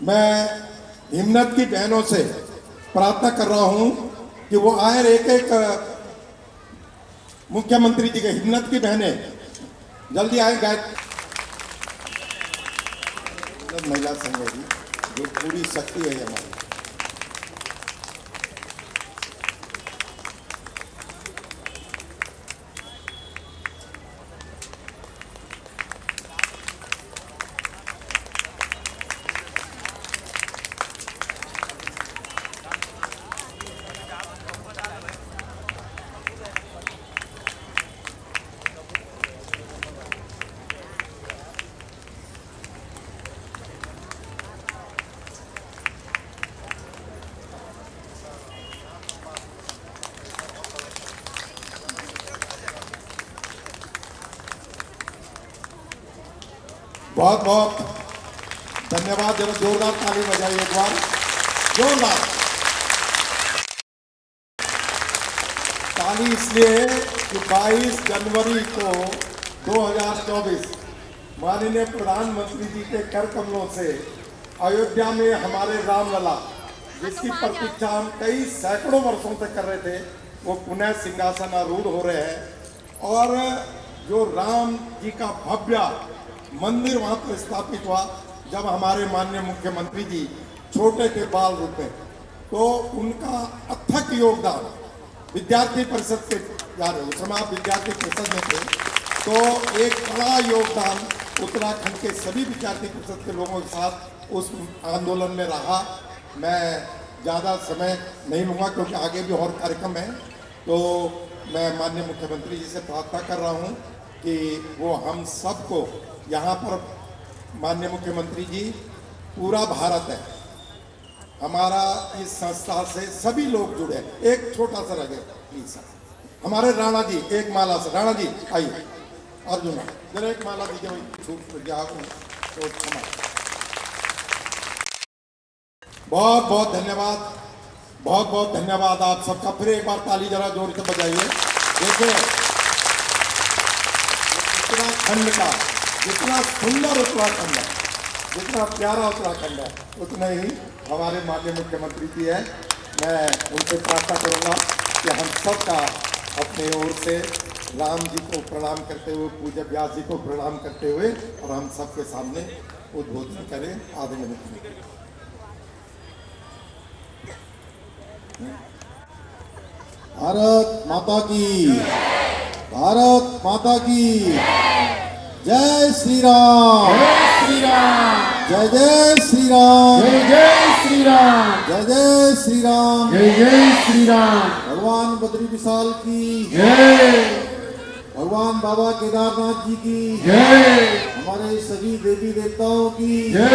[SPEAKER 2] मैं हिम्मत की बहनों से प्रार्थना कर रहा हूं कि वो आए, एक एक मुख्यमंत्री जी के हिम्मत की बहनें जल्दी आए। महिला संघ है जो पूरी शक्ति है हमारी। बहुत बहुत धन्यवाद। जरा जोरदार ताली बजाइए एक बार, जोरदार ताली इसलिए कि 22 जनवरी को 2024 माननीय प्रधानमंत्री जी के कर कमलों से अयोध्या में हमारे रामलला, जिसकी प्रतीक्षा हम कई सैकड़ों वर्षों से कर रहे थे, वो पुनः सिंहासन आरूढ़ हो रहे हैं। और जो राम जी का भव्य मंदिर वहां पर स्थापित हुआ, जब हमारे माननीय मुख्यमंत्री जी छोटे थे, बाल रूप में, तो उनका अथक योगदान विद्यार्थी परिषद के जा रहे, उस समय आप विद्यार्थी परिषद में थे, तो एक बड़ा योगदान उत्तराखंड के सभी विद्यार्थी परिषद के लोगों के साथ उस आंदोलन में रहा। मैं ज़्यादा समय नहीं लूँगा क्योंकि आगे भी और कार्यक्रम है। तो मैं माननीय मुख्यमंत्री जी से प्रार्थना कर रहा हूँ कि वो हम सबको यहाँ पर, माननीय मुख्यमंत्री जी, पूरा भारत है हमारा, इस संस्था से सभी लोग जुड़े हैं। एक छोटा सा रह गया प्लीज सर, हमारे राणा जी एक माला से, राणा जी आइए, अर्जुन जरा एक माला दीजिए, वही छूट गया तो क्षमा। बहुत बहुत धन्यवाद, बहुत बहुत धन्यवाद आप सबका। फिर एक बार ताली जरा जोर से बजाइए। देखिए उत्तराखंड का जितना सुंदर उत्तराखंड है, जितना प्यारा उत्तराखंड है, उतना ही हमारे माननीय मुख्यमंत्री जी है। मैं उनसे प्रार्थना करूंगा कि हम सबका अपने ओर से राम जी को प्रणाम करते हुए, पूज्य व्यास जी को प्रणाम करते हुए, और हम सबके सामने उद्बोधन करें आधे मिनट में। भारत माता की, भारत माता की जय श्री राम,
[SPEAKER 1] जय श्री राम,
[SPEAKER 2] जय जय श्री राम,
[SPEAKER 1] जय जय श्री राम,
[SPEAKER 2] जय जय श्री राम,
[SPEAKER 1] जय जय श्री राम।
[SPEAKER 2] भगवान बद्री विशाल की
[SPEAKER 1] जय,
[SPEAKER 2] भगवान बाबा केदारनाथ जी की
[SPEAKER 1] जय,
[SPEAKER 2] हमारे सभी देवी देवताओं की
[SPEAKER 1] जय,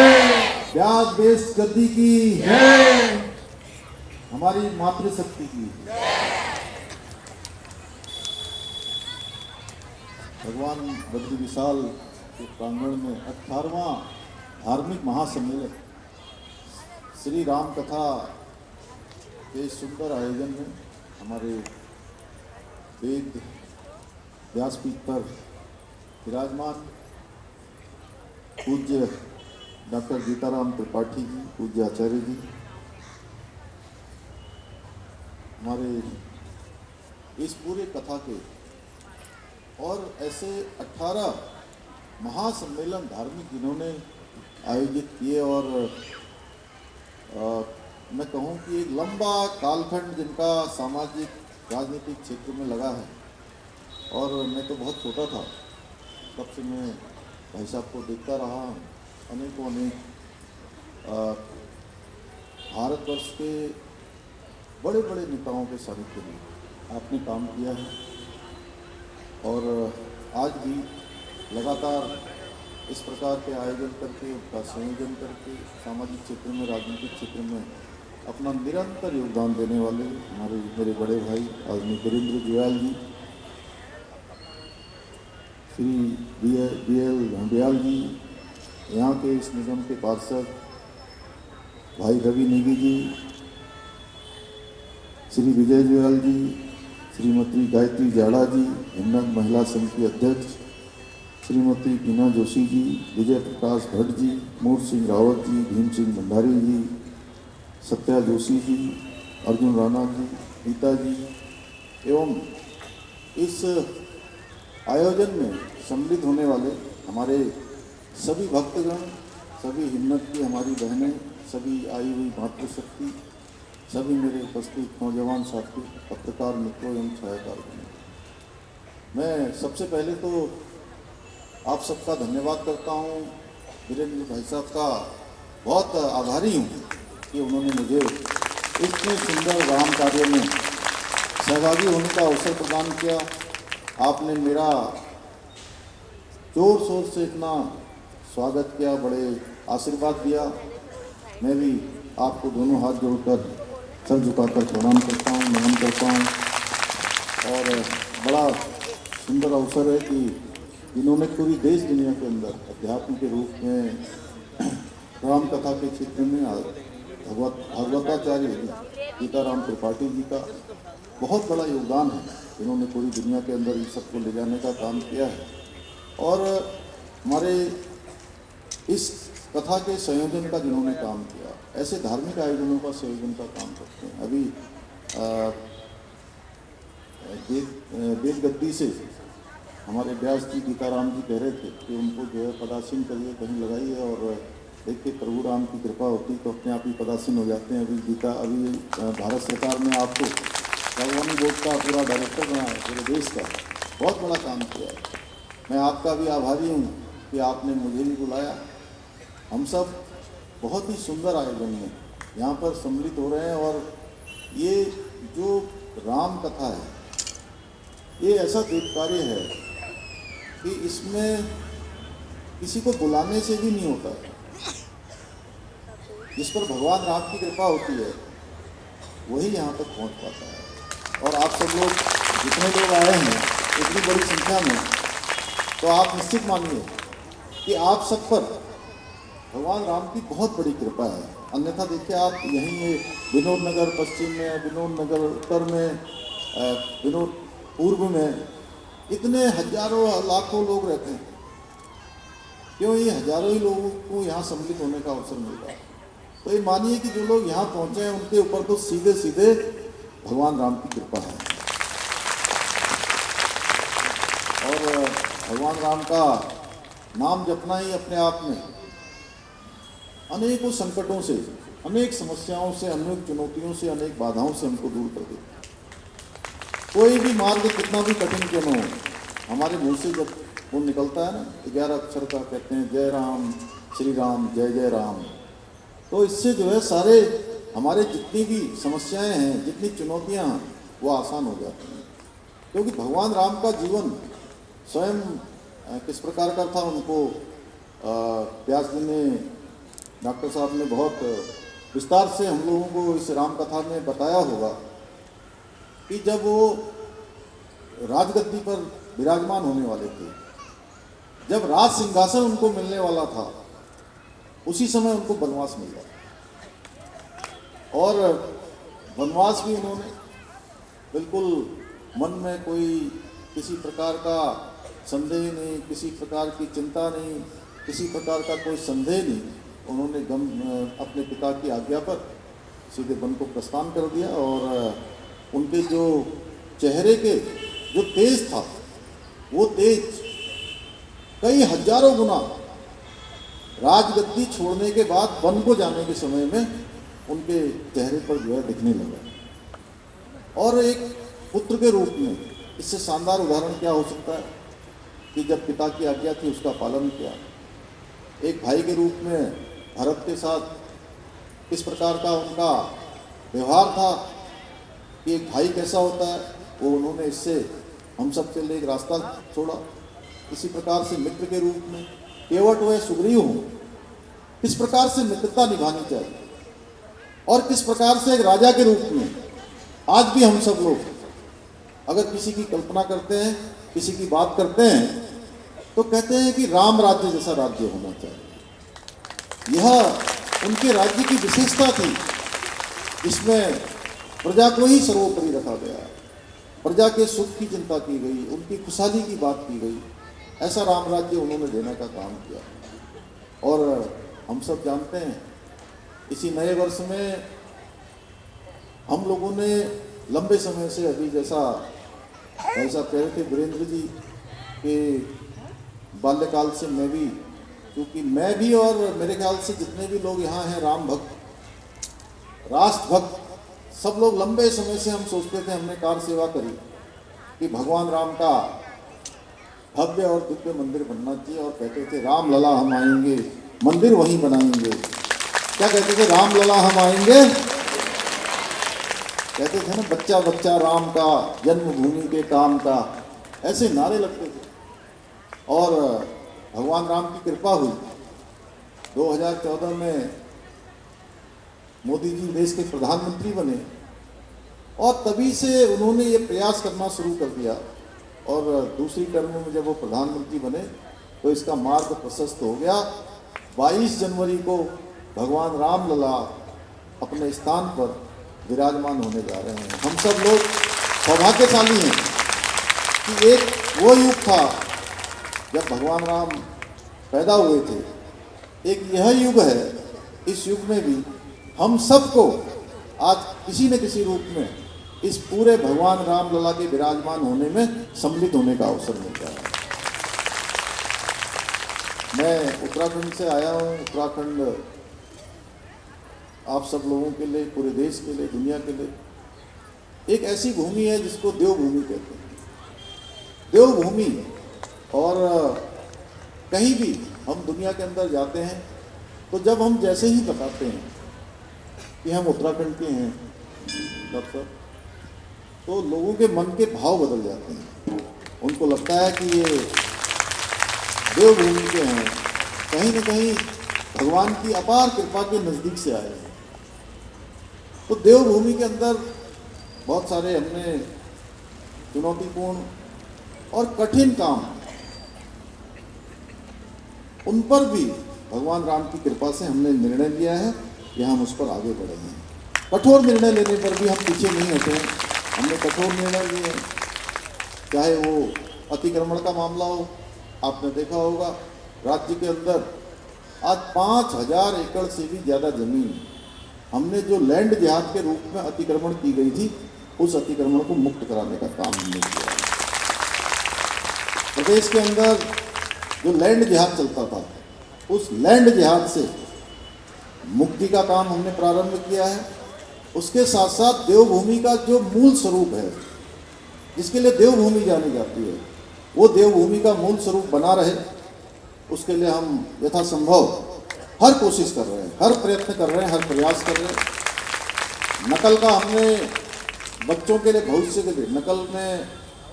[SPEAKER 2] व्यास बेस्ट गद्दी की
[SPEAKER 1] जय,
[SPEAKER 2] हमारी मातृशक्ति की। भगवान बद्री विशाल के प्रांगण में 18वां धार्मिक महासम्मेलन श्री राम कथा के सुंदर आयोजन में हमारे वेद व्यासपीठ पर विराजमान पूज्य डॉक्टर गीताराम त्रिपाठी जी, पूज्य आचार्य जी, हमारे इस पूरे कथा के और ऐसे 18 महासम्मेलन धार्मिक जिन्होंने आयोजित किए, और मैं कहूँ कि एक लंबा कालखंड जिनका सामाजिक राजनीतिक क्षेत्र में लगा है। और मैं तो बहुत छोटा था तब से मैं भाई साहब को देखता रहा हूँ। अनेकों अनेक भारतवर्ष के बड़े बड़े नेताओं के सानिध्य में आपने काम किया है, और आज भी लगातार इस प्रकार के आयोजन करके, उनका संयोजन करके सामाजिक क्षेत्र में, राजनीतिक क्षेत्र में अपना निरंतर योगदान देने वाले हमारे मेरे बड़े भाई आदमी वीरेंद्र जुयाल जी, श्री BL ढंडियाल जी, यहाँ के इस निगम के पार्षद भाई रवि नेगी जी, श्री विजय जुयाल जी, श्रीमती गायत्री जाड़ा जी, हिम्मत महिला संघ की अध्यक्ष श्रीमती बीना जोशी जी, विजय प्रकाश भट्ट जी, मूर्त सिंह रावत जी, भीम सिंह भंडारी जी, सत्या जोशी जी, अर्जुन राणा जी, गीता जी, एवं इस आयोजन में सम्मिलित होने वाले हमारे सभी भक्तगण, सभी हिम्मत की हमारी बहनें, सभी आई हुई मातृशक्ति, सभी मेरे उपस्थित नौजवान साथी, पत्रकार मित्रों एवं छायाकार, मैं सबसे पहले तो आप सबका धन्यवाद करता हूँ। वीरेंद्र भाई साहब का बहुत आभारी हूँ कि उन्होंने मुझे इतने सुंदर राम कार्य में सहभागी होने का अवसर प्रदान किया। आपने मेरा जोर शोर से इतना स्वागत किया, बड़े आशीर्वाद दिया। मैं भी आपको दोनों हाथ जोड़कर सर झुकाकर प्रणाम करता हूँ, नमन करता हूँ। और बड़ा सुंदर अवसर है कि
[SPEAKER 9] जिन्होंने पूरी देश दुनिया के अंदर अध्यात्म के रूप में राम कथा के क्षेत्र में भगवताचार्य सीताराम त्रिपाठी जी का बहुत बड़ा योगदान है, जिन्होंने पूरी दुनिया के अंदर इस सबको ले जाने का काम किया है। और हमारे इस कथा के संयोजन का जिन्होंने काम किया, ऐसे धार्मिक आयोजनों का संयोजन का काम करते हैं। अभी बेद गद्दी से हमारे व्यास जी गीताराम जी कह रहे थे कि उनको जो है पदासीन करिए, कहीं लगाइए, और देखिए प्रभु राम की कृपा होती तो अपने आप ही पदासीन हो जाते हैं। अभी भारत सरकार ने आपको बागवानी बोर्ड का पूरा डायरेक्टर बनाया, पूरे देश का बहुत बड़ा काम किया है। मैं आपका भी आभारी हूँ कि आपने मुझे भी बुलाया। हम सब बहुत ही सुंदर आयोजन में यहाँ पर सम्मिलित हो रहे हैं, और ये जो राम कथा है ये ऐसा देव कार्य है कि इसमें किसी को बुलाने से भी नहीं होता है। जिस पर भगवान राम की कृपा होती है वही यहाँ तक पहुँच पाता है। और आप सब लोग जितने लोग आए हैं इतनी बड़ी संख्या में, तो आप निश्चित मानिए कि आप सब पर भगवान राम की बहुत बड़ी कृपा है। अन्यथा देखिए, आप यहीं ये विनोद नगर पश्चिम में, विनोद नगर उत्तर में, विनोद पूर्व में इतने हजारों लाखों लोग रहते हैं। क्यों? ये हजारों ही लोगों को यहाँ सम्मिलित होने का अवसर मिलता है। तो ये मानिए कि जो लोग यहाँ पहुँचे हैं उनके ऊपर तो सीधे सीधे भगवान राम की कृपा है। और भगवान राम का नाम जपना ही अपने आप में अनेकों संकटों से, अनेक समस्याओं से, अनेक चुनौतियों से, अनेक बाधाओं से हमको दूर कर देता है। कोई भी मार्ग कितना भी कठिन क्यों न हो, हमारे मुंह से जब वो निकलता है ना 11 अक्षर का, कहते हैं जय राम श्री राम जय जय राम, तो इससे जो है सारे हमारे जितनी भी समस्याएं हैं, जितनी चुनौतियां हैं, वो आसान हो जाती हैं। क्योंकि भगवान राम का जीवन स्वयं किस प्रकार का था, उनको व्यास जी ने, डॉक्टर साहब ने बहुत विस्तार से हम लोगों को इस राम कथा में बताया होगा कि जब वो राजगद्दी पर विराजमान होने वाले थे, जब राज सिंहासन उनको मिलने वाला था, उसी समय उनको वनवास मिल गया। और वनवास भी उन्होंने बिल्कुल मन में कोई किसी प्रकार का संदेह नहीं, किसी प्रकार की चिंता नहीं, किसी प्रकार का कोई संदेह नहीं, उन्होंने अपने पिता की आज्ञा पर सीधे वन को प्रस्थान कर दिया। और उनके जो चेहरे के जो तेज था, वो तेज कई हजारों गुना राजगद्दी छोड़ने के बाद वन को जाने के समय में उनके चेहरे पर जो है दिखने लगा। और एक पुत्र के रूप में इससे शानदार उदाहरण क्या हो सकता है कि जब पिता की आज्ञा थी उसका पालन किया। एक भाई के रूप में भरत के साथ किस प्रकार का उनका व्यवहार था कि एक भाई कैसा होता है, वो उन्होंने इससे हम सब के लिए एक रास्ता छोड़ा। इसी प्रकार से मित्र के रूप में, केवट हुए सुग्रीव हो, किस प्रकार से मित्रता निभानी चाहिए, और किस प्रकार से एक राजा के रूप में आज भी हम सब लोग अगर किसी की कल्पना करते हैं, किसी की बात करते हैं, तो कहते हैं कि राम राज्य जैसा राज्य होना चाहिए। यह उनके राज्य की विशेषता थी, इसमें प्रजा को ही सर्वोपरि रखा गया, प्रजा के सुख की चिंता की गई, उनकी खुशहाली की बात की गई। ऐसा राम राज्य उन्होंने देने का काम किया। और हम सब जानते हैं, इसी नए वर्ष में हम लोगों ने लंबे समय से, अभी जैसा ऐसा कह रहे थे वीरेंद्र जी के बाल्यकाल से मैं भी, क्योंकि मैं भी और मेरे ख्याल से जितने भी लोग यहाँ हैं राम भक्त, राष्ट्र भक्त, सब लोग लंबे समय से हम सोचते थे, हमने कार सेवा करी कि भगवान राम का भव्य और दिव्य मंदिर बनना चाहिए। और कहते थे राम लला हम आएंगे, मंदिर वहीं बनाएंगे। क्या कहते थे? राम लला हम आएंगे, कहते थे ना, बच्चा बच्चा राम का, जन्मभूमि के काम का, ऐसे नारे लगते थे। और भगवान राम की कृपा हुई, 2014 में मोदी जी देश के प्रधानमंत्री बने, और तभी से उन्होंने ये प्रयास करना शुरू कर दिया और दूसरी टर्म में जब वो प्रधानमंत्री बने तो इसका मार्ग प्रशस्त हो गया। 22 जनवरी को भगवान रामलला अपने स्थान पर विराजमान होने जा रहे हैं। हम सब लोग सौभाग्यशाली हैं कि एक वो युग था जब भगवान राम पैदा हुए थे, एक यह युग है, इस युग में भी हम सबको आज किसी न किसी रूप में इस पूरे भगवान रामलला के विराजमान होने में सम्मिलित होने का अवसर मिलता है। मैं उत्तराखंड से आया हूँ। उत्तराखंड आप सब लोगों के लिए, पूरे देश के लिए, दुनिया के लिए एक ऐसी भूमि है जिसको देवभूमि कहते हैं। देवभूमि, और कहीं भी हम दुनिया के अंदर जाते हैं तो जब हम जैसे ही बताते हैं कि हम उत्तराखंड के हैं डॉक्टर, तो लोगों के मन के भाव बदल जाते हैं। उनको लगता है कि ये देवभूमि के हैं, कहीं न कहीं भगवान की अपार कृपा के नज़दीक से आए हैं। तो देवभूमि के अंदर बहुत सारे हमने चुनौतीपूर्ण और कठिन काम, उन पर भी भगवान राम की कृपा से हमने निर्णय लिया है कि हम उस पर आगे बढ़े हैं। कठोर निर्णय लेने पर भी हम पीछे नहीं हटे हैं। हमने कठोर निर्णय लिए हैं, चाहे वो अतिक्रमण का मामला हो। आपने देखा होगा राज्य के अंदर आज 5000 एकड़ से भी ज़्यादा ज़मीन हमने जो लैंड जिहाद के रूप में अतिक्रमण की गई थी, उस अतिक्रमण को मुक्त कराने का काम हमने किया है। प्रदेश के अंदर जो लैंड जिहाद चलता था, उस लैंड जिहाद से मुक्ति का काम हमने प्रारंभ किया है। उसके साथ साथ देवभूमि का जो मूल स्वरूप है, जिसके लिए देवभूमि जानी जाती है, वो देवभूमि का मूल स्वरूप बना रहे, उसके लिए हम यथासंभव हर कोशिश कर रहे हैं, हर प्रयत्न कर रहे हैं, हर प्रयास कर रहे हैं। नकल का हमने बच्चों के लिए, भविष्य के लिए नकल में,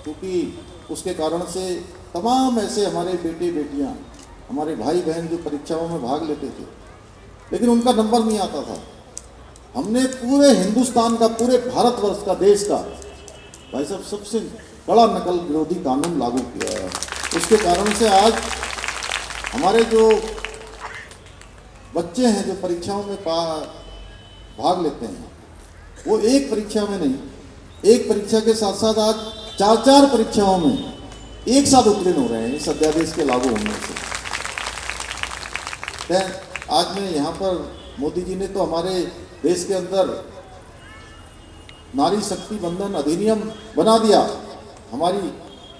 [SPEAKER 9] क्योंकि उसके कारण से तमाम ऐसे हमारे बेटे बेटियां, हमारे भाई बहन जो परीक्षाओं में भाग लेते थे लेकिन उनका नंबर नहीं आता था, हमने पूरे हिंदुस्तान का, पूरे भारतवर्ष का, देश का भाई साहब सबसे बड़ा नकल विरोधी कानून लागू किया है। उसके कारण से आज हमारे जो बच्चे हैं जो परीक्षाओं में भाग लेते हैं, वो एक परीक्षा में नहीं, एक परीक्षा के साथ साथ आज 4-4 परीक्षाओं में एक साथ उत्तीर्ण हो रहे हैं इस अध्यादेश के लागू होने से। आज मैं यहाँ पर, मोदी जी ने तो हमारे देश के अंदर नारी शक्ति बंधन अधिनियम बना दिया। हमारी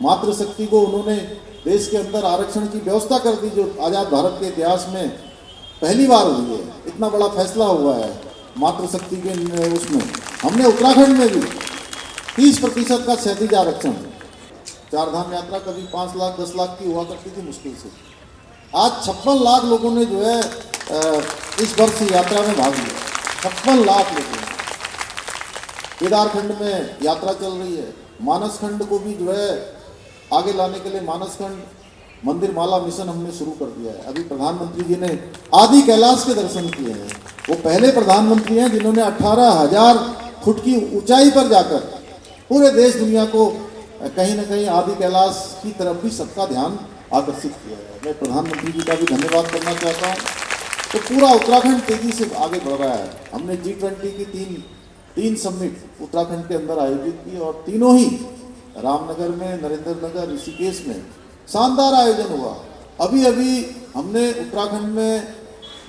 [SPEAKER 9] मातृशक्ति को उन्होंने देश के अंदर आरक्षण की व्यवस्था कर दी, जो आज़ाद भारत के इतिहास में पहली बार हुई है। इतना बड़ा फैसला हुआ है मातृशक्ति के उसमें। हमने उत्तराखंड में भी 30% का क्षैतिज आरक्षण, चारधाम यात्रा कभी 5 लाख 10 लाख की हुआ करती थी मुश्किल से, आज 56 लाख लोगों ने जो है इस वर्ष यात्रा में भाग लिया। 56 लाख लोगों ने। केदारखंड में यात्रा चल रही है। मानसखंड को भी जो है आगे लाने के लिए मानसखंड मंदिर माला मिशन हमने शुरू कर दिया है। अभी प्रधानमंत्री जी ने आदि कैलाश के दर्शन किए हैं। वो पहले प्रधानमंत्री हैं जिन्होंने 18,000 फुट की ऊंचाई पर जाकर पूरे देश दुनिया को कहीं ना कहीं आदि कैलाश की तरफ भी सबका ध्यान आकर्षित किया है। मैं प्रधानमंत्री जी का भी धन्यवाद करना चाहता हूँ। तो पूरा उत्तराखंड तेजी से आगे बढ़ रहा है। हमने G20 की तीन समिट उत्तराखंड के अंदर आयोजित की और तीनों ही रामनगर में, नरेंद्र नगर, ऋषिकेश में शानदार आयोजन हुआ। अभी हमने उत्तराखंड में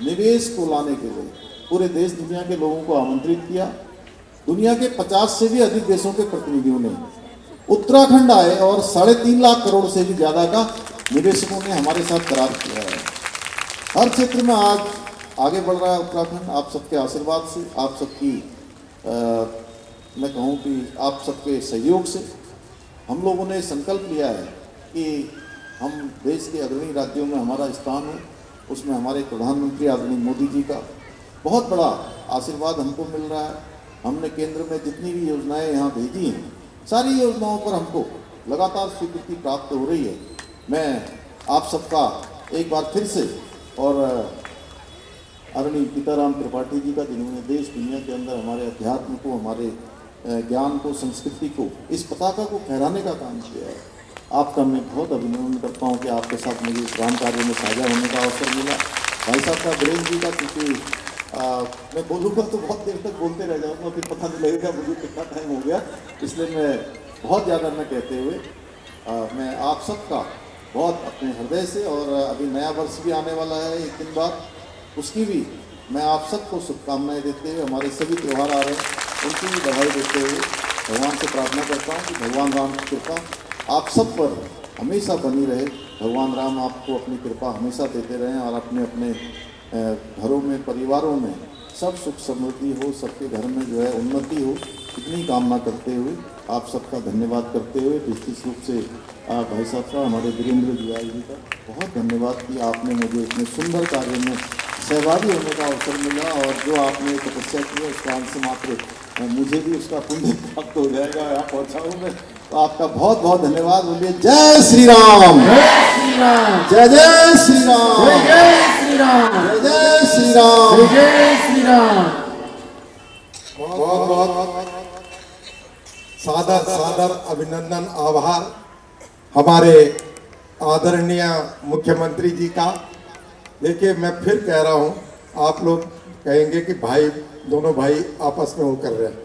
[SPEAKER 9] निवेश को लाने के लिए पूरे देश दुनिया के लोगों को आमंत्रित किया। दुनिया के 50 से भी अधिक देशों के प्रतिनिधियों ने उत्तराखंड आए और 3.5 लाख करोड़ से भी ज़्यादा का निवेशकों ने हमारे साथ करार किया है। हर क्षेत्र में आज आगे बढ़ रहा है उत्तराखंड। आप सबके आशीर्वाद से, आप सबकी मैं कहूँ कि आप सबके सहयोग से हम लोगों ने संकल्प लिया है कि हम देश के अग्रणी राज्यों में हमारा स्थान हो। उसमें हमारे प्रधानमंत्री आदरणीय मोदी जी का बहुत बड़ा आशीर्वाद हमको मिल रहा है। हमने केंद्र में जितनी भी योजनाएं यहाँ भेजी हैं, सारी योजनाओं पर हमको लगातार स्वीकृति प्राप्त हो रही है। मैं आप सबका एक बार फिर से और आदरणीय सीताराम त्रिपाठी जी का, जिन्होंने देश दुनिया के अंदर हमारे अध्यात्म को, हमारे ज्ञान को, संस्कृति को, इस पताका को फहराने का काम किया है, आपका मैं बहुत अभिनंदन करता हूँ कि आपके साथ मुझे इस राम कार्य में साझा होने का अवसर मिला। भाई साहब का, वीरेंद्र जी का, क्योंकि मैं बोलूँगा तो बहुत देर तक बोलते रह जाऊँगा, फिर पता नहीं लगेगा मुझे कितना टाइम हो गया, इसलिए मैं बहुत ज़्यादा न कहते हुए मैं आप सबका बहुत अपने हृदय से, और अभी नया वर्ष भी आने वाला है एक दिन बाद, उसकी भी मैं आप सबको शुभकामनाएं देते हुए, हमारे सभी त्यौहार आ रहे हैं उनकी भी बधाई देते हुए भगवान से प्रार्थना करता हूँ कि भगवान राम की कृपा आप सब पर हमेशा बनी रहे। भगवान राम आपको अपनी कृपा हमेशा देते रहें और अपने अपने घरों में, परिवारों में सब सुख समृद्धि हो, सबके घर में जो है उन्नति हो, इतनी कामना करते हुए आप सबका धन्यवाद करते हुए विशेष रूप से भाई साहब का, हमारे वीरेंद्र जी का बहुत धन्यवाद कि आपने मुझे इतने सुंदर कार्य में सहभागी होने का अवसर मिला, और जो आपने तपस्या की है उसका अंश मात्र मुझे भी उसका पुण्य प्राप्त हो जाएगा, यहाँ पहुँचाऊँ मैं। तो आपका बहुत बहुत धन्यवाद। बोलिए जय श्री राम,
[SPEAKER 1] जय श्री राम,
[SPEAKER 9] जय जय श्री राम,
[SPEAKER 1] जय श्री राम,
[SPEAKER 9] जय जय श्री राम,
[SPEAKER 1] जय श्री राम।
[SPEAKER 2] बहुत बहुत सादर सादर अभिनंदन, आभार हमारे आदरणीय मुख्यमंत्री जी का। देखिए, मैं फिर कह रहा हूँ, आप लोग कहेंगे कि भाई, दोनों भाई आपस में वो कर रहे हैं,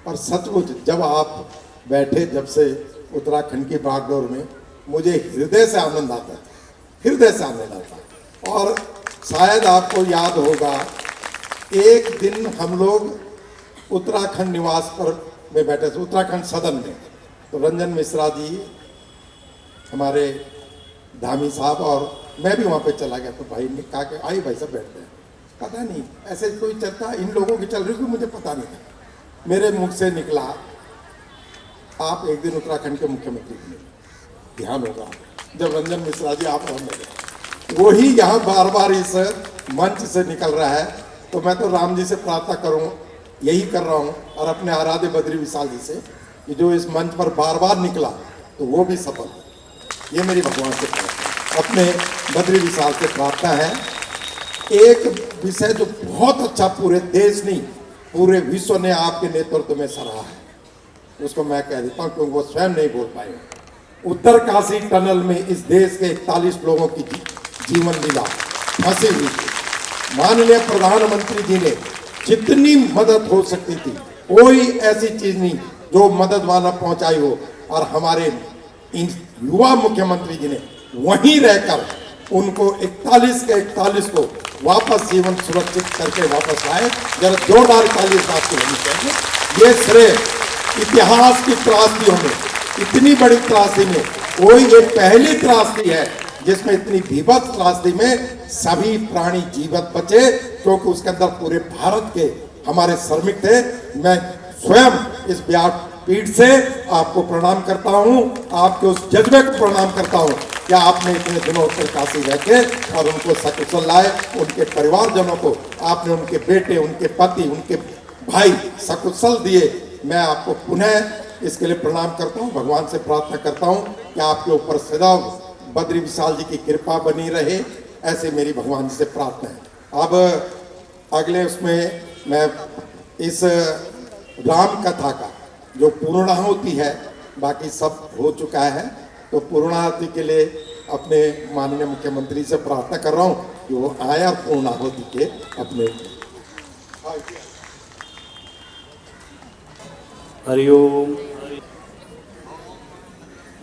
[SPEAKER 2] पर सचमुच जब आप बैठे, जब से उत्तराखंड की बागडोर में, मुझे हृदय से आनंद आता है, हृदय से आनंद आता है। और शायद आपको याद होगा, एक दिन हम लोग उत्तराखंड निवास पर में बैठे थे, उत्तराखंड सदन में, तो रंजन मिश्रा जी, हमारे धामी साहब, और मैं भी वहाँ पे चला गया। तो भाई ने कहा कि आई भाई साहब बैठते हैं, पता नहीं ऐसे कोई चर्चा इन लोगों की चल रही थी, मुझे पता नहीं था। मेरे मुख से निकला, आप एक दिन उत्तराखंड के मुख्यमंत्री बने, ध्यान होगा जब रंजन मिश्रा जी आप होंगे, वही यहाँ बार बार इस मंच से निकल रहा है। तो मैं तो राम जी से प्रार्थना करूँ, यही कर रहा हूँ, और अपने आराध्य बद्री विशाल जी से, कि जो इस मंच पर बार बार निकला तो वो भी सफल हो। ये मेरी भगवान से प्रार्थना, अपने बद्री विशाल से प्रार्थना है। एक विषय जो बहुत अच्छा पूरे देश नहीं, पूरे विश्व ने आपके नेतृत्व में सराहा है, उसको मैं कह देता हूँ क्योंकि वो स्वयं नहीं बोल पाए। उत्तरकाशी टनल में इस देश के 41 लोगों की जीवन लीला फंसी हुई थी। माननीय प्रधानमंत्री जी ने जितनी मदद हो सकती थी, कोई ऐसी चीज नहीं जो मदद वहां पहुंचाई हो, और हमारे इन युवा मुख्यमंत्री जी ने वहीं रहकर उनको 41 के 41 को वापस जीवन सुरक्षित करके वापस आए। जरा जोरदार ताली आपको होनी चाहिए। ये श्रेय इतिहास की त्रासदियों में, इतनी बड़ी त्रासदी में, कोई ये पहली त्रासदी है जिसमें इतनी भीभत्स त्रासदी में सभी प्राणी जीवित बचे, क्योंकि उसके अंदर पूरे भारत के हमारे श्रमिक थे। मैं स्वयं इस व्यासपीठ से आपको प्रणाम करता हूं, आपके उस जज्बे को प्रणाम करता हूं कि आपने इतने दिनों उत्तरकाशी रह के और उनको सकुशल लाए, उनके परिवारजनों को आपने, उनके बेटे, उनके पति, उनके भाई सकुशल दिए। मैं आपको पुनः इसके लिए प्रणाम करता हूं, भगवान से प्रार्थना करता हूं कि आपके ऊपर सदा बद्री विशाल जी की कृपा बनी रहे, ऐसे मेरी भगवान जी से प्रार्थना है। अब अगले उसमें मैं इस राम कथा का जो पूर्णाहुति है, बाकी सब हो चुका है, तो पूर्णाहुति के लिए अपने माननीय मुख्यमंत्री से प्रार्थना कर रहा हूँ कि वो आए और पूर्णाहुति के अपने।
[SPEAKER 8] हरिओम।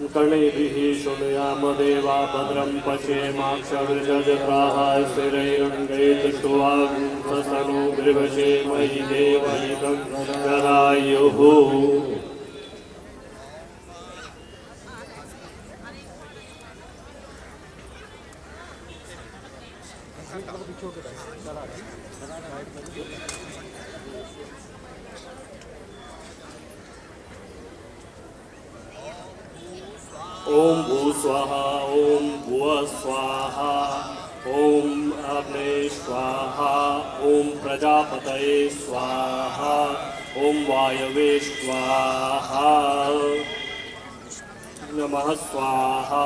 [SPEAKER 8] कर्णैभिः शृणुयाम देवा भद्रं पश्येमाक्षभिर्यजत्राः स्थिरैरङ्गैस्तुवांसस्तनू बिभ्रशेमहि देवहितं ददायुः। ओम भू स्वाहा, ओम भुव स्वाहा, ओम अग्ने स्वाहा, ओम प्रजापतये स्वाहा, ओम वायवे स्वाहा, नमः स्वाहा,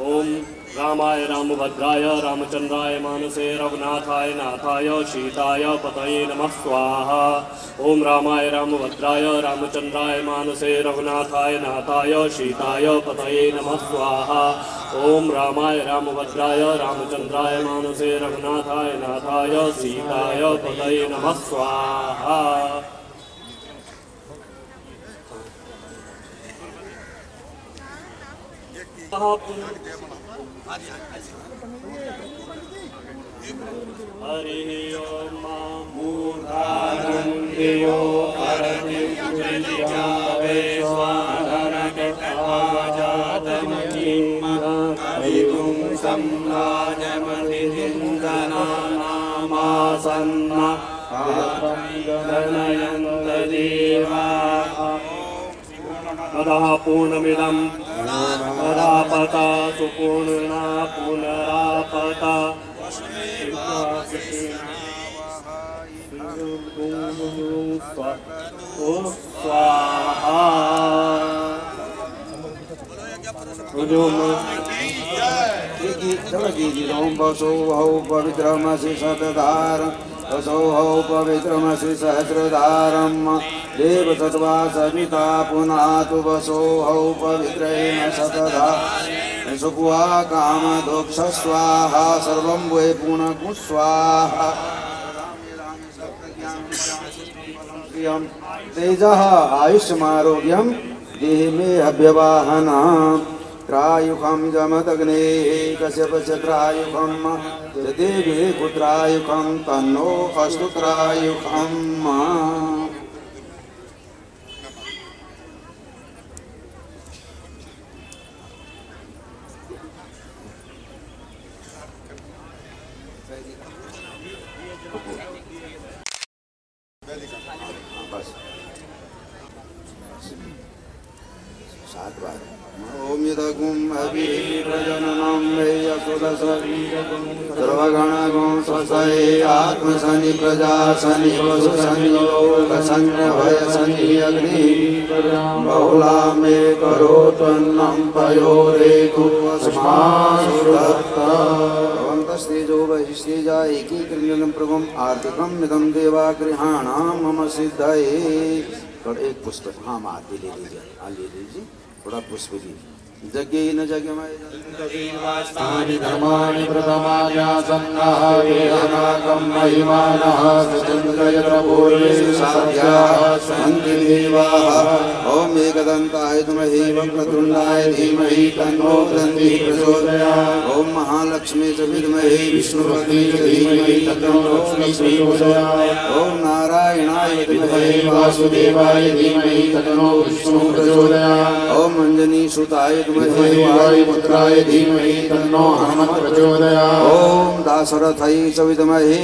[SPEAKER 8] ओम रामाय रामभद्राय रामचंद्राय मानसे रघुनाथाय नाथाय सीताय पतये नमः स्वाहा। ओम रामाय रामभद्राय रामचंद्राय मानसे रघुनाथाय नाथाय सीताय पतये नमः स्वाहा। ओम रामाय रामभद्राय रामचंद्राय मानसे रघुनाथाय नाथाय सीताय पतये नमः स्वाहा। हरि ओम मूर्धानंदियो अरतिजावे स्वाधनकताजातमहिं सम्राजमतिन्दनामासन्ना गणयन्त देवा अतः पूर्णमिदं परापता सुपूर्णा पुनरापता स्वाहा।
[SPEAKER 6] वसोहौ पवित्रमसि शतधारं वसोहौ पवित्रमसि सहस्रधारं देवसत्वा सविता पुनातु वसोहौ पवित्रेण शतधा सुपुआ कामदोक्ष स्वाहा सर्वं वै पुनः स्वाहा। तेजः आयुष्यमारोग्यं देहि मे अभ्यवाहनम् त्रायुखं जमदग्नेः कश्यपस्य त्रायुखं देवी पुत्रायुखं तन्नो अस्तु त्रायुखम्। ओम यदगुं अभिप्रजननं मे असुरसरीरगुं सर्वगणगुं स्वसये आत्मसनि प्रजा सनि वसु सनि लोकसनि भयसनि अग्नि बहुला मे करोत्वन्नं पयोरेतु अस्मासुरत्ता तेजो वहिस्तेजा एकीकृतं प्रभुम् आर्थिकं मिदं देवागृहाणां मम सिद्धये। और एक पुस्तक हाँ आदि ले लीजिए, ले लीजिए थोड़ा पुष्प लीजिए। जज्ञेन जज्ञमयस्थानि धर्माणि प्रथमान्यासन्नः वेदनाकं महिमानः सचन्द्रयत्र पूर्वेषु साध्याः सन्ति देवाः। ॐ एकदन्ताय धीमहि वक्रतुण्डाय धीमहि तन्नो दन्तिः प्रचोदयात्। ॐ महालक्ष्मी च विद्महे विष्णुपत्नी च धीमहि तन्नो लक्ष्मी प्रचोदयात्। ॐ नारायणाय विद्महे वासुदेवाय धीमहि तन्नो विष्णुः प्रचोदयात्। ॐ अंजनीसुताय वायुपुत्राय धीमहि तन्नो हनुमत् प्रचोदयात्। ॐ दाशरथाय च विद्महे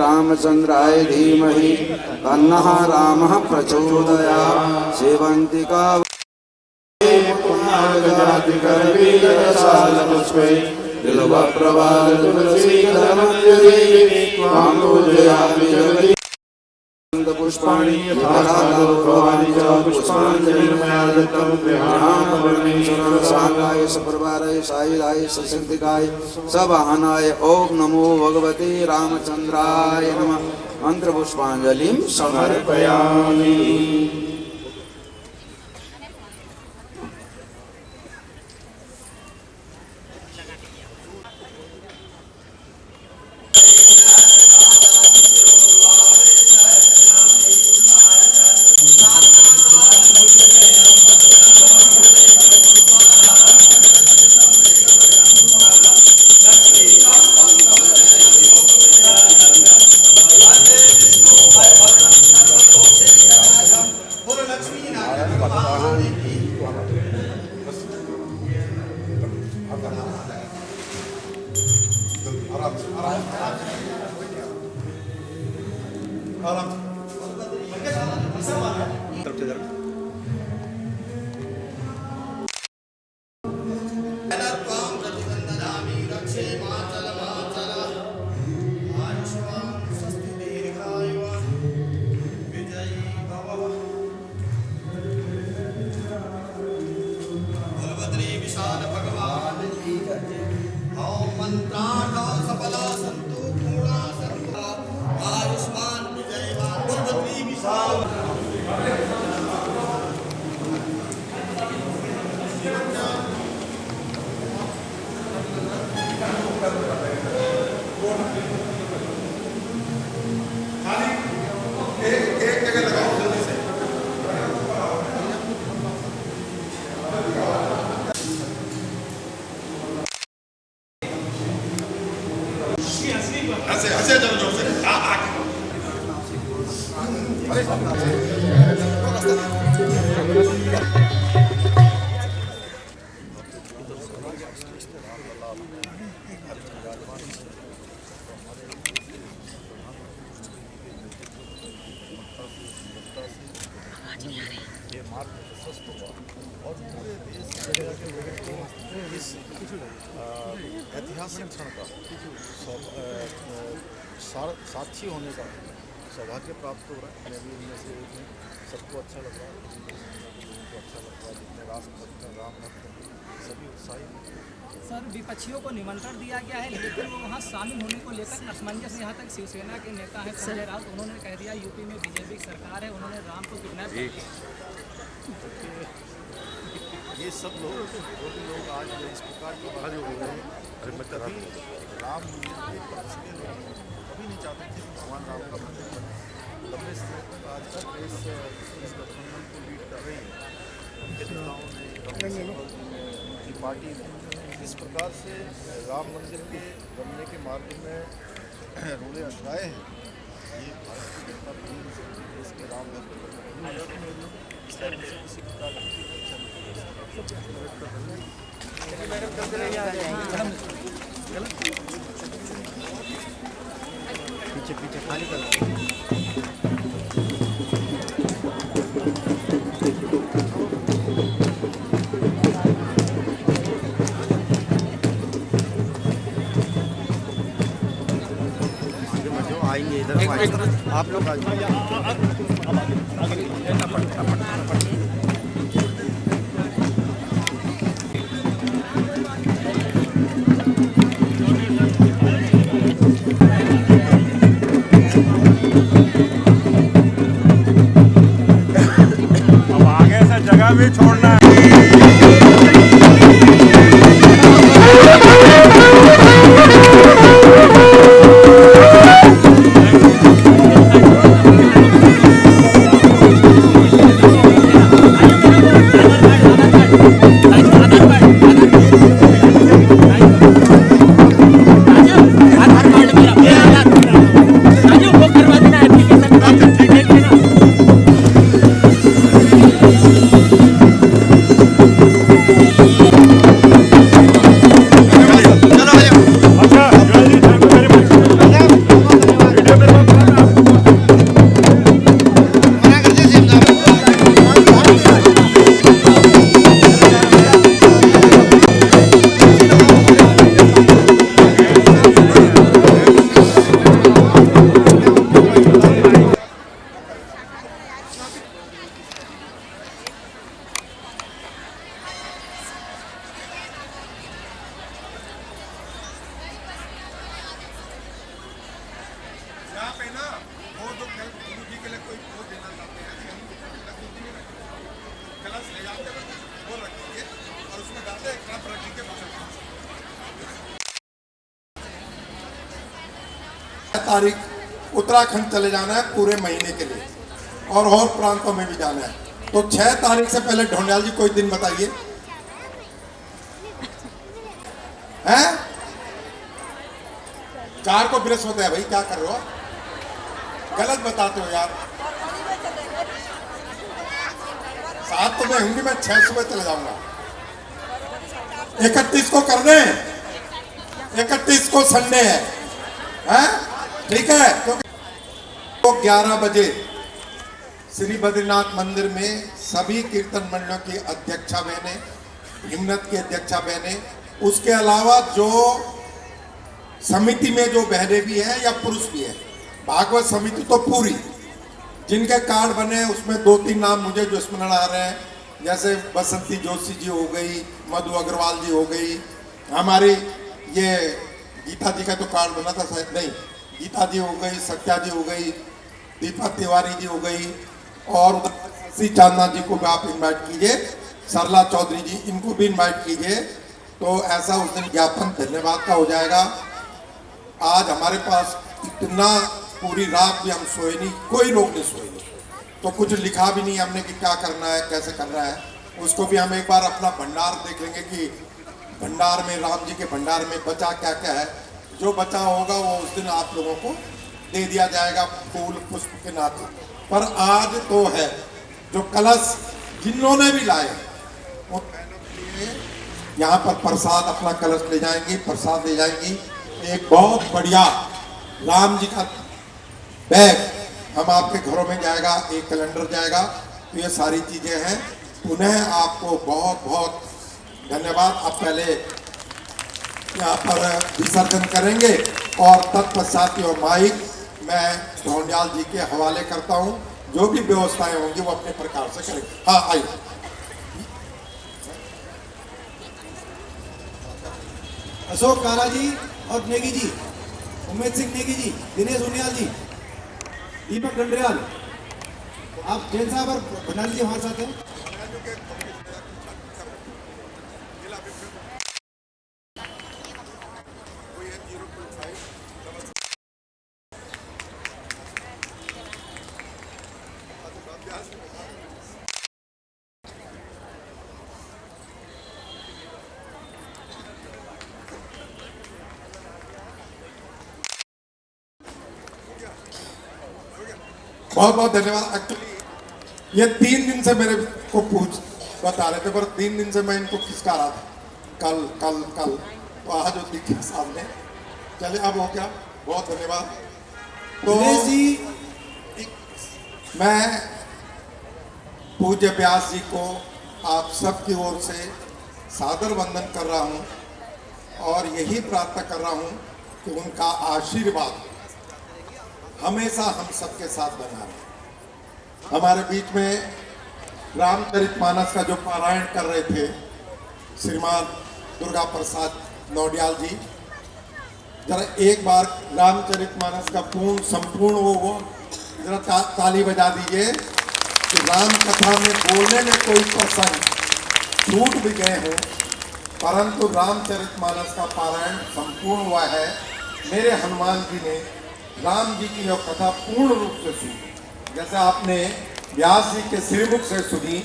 [SPEAKER 6] रामचन्द्राय धीमहि तन्नः रामः प्रचोदयात्। सेवन्तिका पुष्पै बिल्वप्रवाल तुलसी पुष्पाणि प्रवाणि च पुष्पाञ्जलिर्मया दत्तं ध्यानवर्णेश्वराय साङ्गाय सप्रभाराय सायुधाय सशक्तिकाय सवाहनाय ओम नमो भगवते रामचन्द्राय नमः। मंत्रपुष्पाञ्जलिं समर्पयामि।
[SPEAKER 7] ऐतिहासिक क्षण का साक्षी होने का सौभाग्य प्राप्त हो रहा है। मैं भी इनमें से एक हूँ। सबको अच्छा लग रहा है, उनको अच्छा लग रहा है, जितने राष्ट्रभक्त हैं, राम भक्त हैं, सभी उत्साही हैं।
[SPEAKER 10] सर, विपक्षियों को निमंत्रण दिया गया है, लेकिन वो वहाँ शामिल होने को लेकर असमंजस, यहाँ तक शिवसेना के नेता हैं संजय राउत, उन्होंने कह दिया यूपी में बीजेपी की सरकार है, उन्होंने राम को किडनैप कर लिया।
[SPEAKER 7] ये सब लोग जो भी लोग आज इस प्रकार की बातें हो रहे हैं, कभी राम मंदिर के पक्ष के लोग कभी नहीं चाहते थे कि भगवान राम का मंदिर बने। लंबे समय तक आज तक इस गठबंधन को लीड कर रही है उनके नेताओं ने, उनकी पार्टी ने इस प्रकार से राम मंदिर के बनने के मार्ग में रोड़े अटकाए हैं। ये भारत की जनता पार्टी देश के राम भक्त किसी प्रकार की पीछे खाली कर आएंगे इधर आप लोग
[SPEAKER 4] भी छोड़ना है।
[SPEAKER 2] तारीख उत्तराखंड चले जाना है पूरे महीने के लिए और प्रांतों में भी जाना है। तो 6 तारीख से पहले ढोंडियाल जी कोई दिन बताइए हैं? 4 को बृहस्पति है भाई, क्या कर रहे हो? गलत बताते हो यार। 7 तो मैं होंगी, मैं 6 सुबह चले जाऊंगा। 31 को कर दे, 31 को संडे है, हैं? ठीक है, क्योंकि तो 11 बजे श्री बद्रीनाथ मंदिर में सभी कीर्तन मंडलों की अध्यक्षा बहने, हिम्मत की अध्यक्षा बहने, उसके अलावा जो समिति में जो बहने भी हैं या पुरुष भी हैं, भागवत समिति तो पूरी, जिनके कार्ड बने हैं उसमें 2-3 नाम मुझे जो स्मरण आ रहे हैं, जैसे बसंती जोशी जी हो गई, मधु अग्रवाल जी हो गई, हमारी ये गीता जी का तो कार्ड बना था शायद, नहीं, गीता जी हो गई, सत्या जी हो गई, दीपक तिवारी जी हो गई, और श्री चांदना जी को भी आप इनवाइट कीजिए, सरला चौधरी जी, इनको भी इनवाइट कीजिए। तो ऐसा उस दिन ज्ञापन धन्यवाद का हो जाएगा। आज हमारे पास इतना, पूरी रात भी हम सोए नहीं, कोई लोग नहीं सोए नहीं, तो कुछ लिखा भी नहीं हमने कि क्या करना है, कैसे करना है। उसको भी हम एक बार अपना भंडार देख लेंगे कि भंडार में, राम जी के भंडार में बचा क्या क्या है। जो बचा होगा वो उस दिन आप लोगों को दे दिया जाएगा फूल पुष्प के नाते। पर आज तो है जो कलश जिन्होंने भी लाए वो बहनों के लिए यहाँ पर प्रसाद अपना कलश ले जाएंगी, प्रसाद ले जाएंगी। एक बहुत बढ़िया राम जी का बैग हम आपके घरों में जाएगा, एक कैलेंडर जाएगा। तो ये सारी चीजें हैं। पुनः आपको बहुत बहुत धन्यवाद। आप पहले यहाँ पर विसर्जन करेंगे और तत्पश्चात और माइक मैं ढोंडियाल जी के हवाले करता हूँ। जो भी व्यवस्थाएं होंगी वो अपने प्रकार से करेंगे। हाँ आइए।
[SPEAKER 11] अशोक काला जी और नेगी जी, उमेश सिंह नेगी जी, दिनेश उनियाल जी, दीपक डंडरियाल, आप जैन साहब और भंडारी जी हमारे साथ हैं।
[SPEAKER 2] बहुत बहुत धन्यवाद। एक्चुअली ये 3 दिन से मेरे को बता रहे थे, पर 3 दिन से मैं इनको खिसका रहा था, कल कल कल, तो आज वो दिखे सामने। चले अब हो गया, बहुत धन्यवाद। तो मैं पूज्य व्यास जी को आप सबकी ओर से सादर वंदन कर रहा हूँ और यही प्रार्थना कर रहा हूँ कि उनका आशीर्वाद हमेशा हम सबके साथ बना रहे। हमारे बीच में रामचरितमानस का जो पारायण कर रहे थे श्रीमान दुर्गा प्रसाद नौडियाल जी, जरा एक बार रामचरितमानस का पूर्ण संपूर्ण वो जरा ताली बजा दीजिए कि राम कथा में बोलने में कोई प्रसंग छूट भी गए हों, परंतु रामचरितमानस का पारायण संपूर्ण हुआ है। मेरे हनुमान जी ने राम जी की यह कथा पूर्ण रूप से सुनी, जैसे आपने व्यास जी के श्रीमुख से सुनी,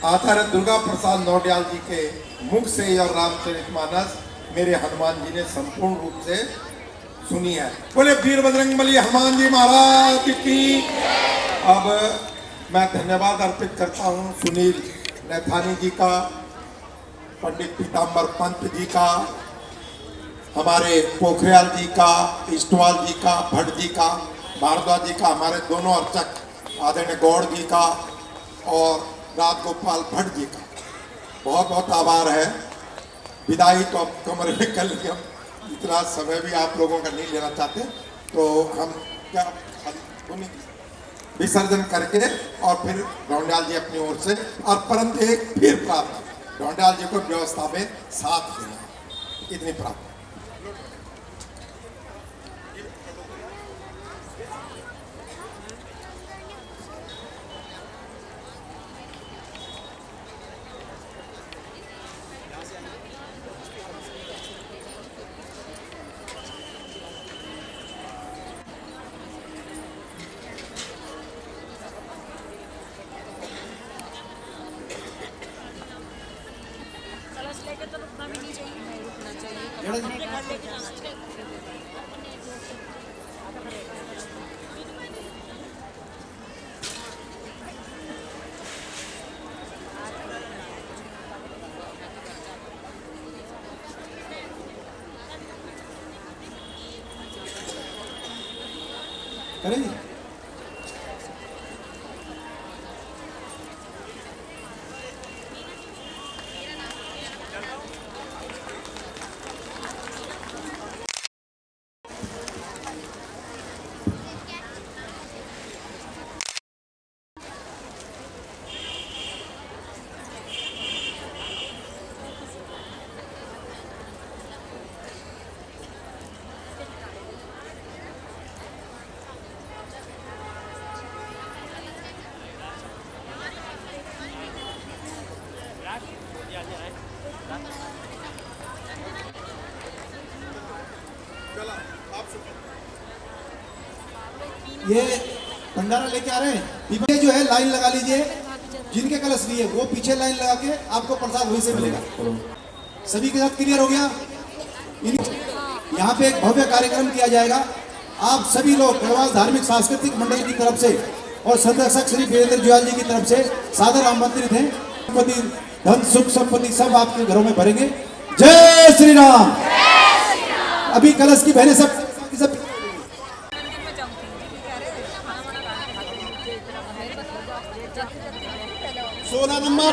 [SPEAKER 2] आचार्य दुर्गा प्रसाद नौडियाल जी के मुख से यह रामचरितमानस मेरे हनुमान जी ने संपूर्ण रूप से सुनी है। बोले वीर बजरंगबली हनुमान जी महाराज की। अब मैं धन्यवाद अर्पित करता हूँ सुनील नैथानी जी का, पंडित पीताम्बर पंत जी का, हमारे पोखरियाल जी का, इस्टवाल जी का, भट्ट जी का, भारद्वाज जी का, हमारे दोनों अर्चक आदरणीय गौड़ जी का और राजगोपाल भट्ट जी का बहुत बहुत आभार है। विदाई तो अब कमरे में कर लेंगे, हम इतना समय भी आप लोगों का नहीं लेना चाहते, तो हम क्या विसर्जन करके और फिर ढोंडियाल जी अपनी ओर से, और परंतु एक फिर प्रार्थना, ढोंडियाल जी को व्यवस्था में साथ देना, इतनी प्रार्थना।
[SPEAKER 11] करेंगे ये भंडारा लेके आ रहे हैं, ये जो है लाइन लगा लीजिए, जिनके कलश लिए वो पीछे लाइन लगा के आपको प्रसाद वहीं से मिलेगा। सभी के साथ क्लियर हो गया? यहाँ पे एक भव्य कार्यक्रम किया जाएगा। आप सभी लोग गढ़वाल धार्मिक सांस्कृतिक मंडल की तरफ से और संरक्षक श्री वीरेंद्र जुयाल जी की तरफ से सादर आमंत्रित हैं। संपत्ति, धन, सुख, संपत्ति सब आपके घरों में भरेंगे। जय श्री राम। अभी कलश की बहनें सब 16 नंबर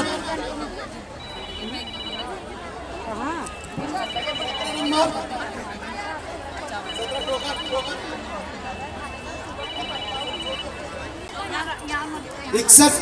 [SPEAKER 11] इकसठ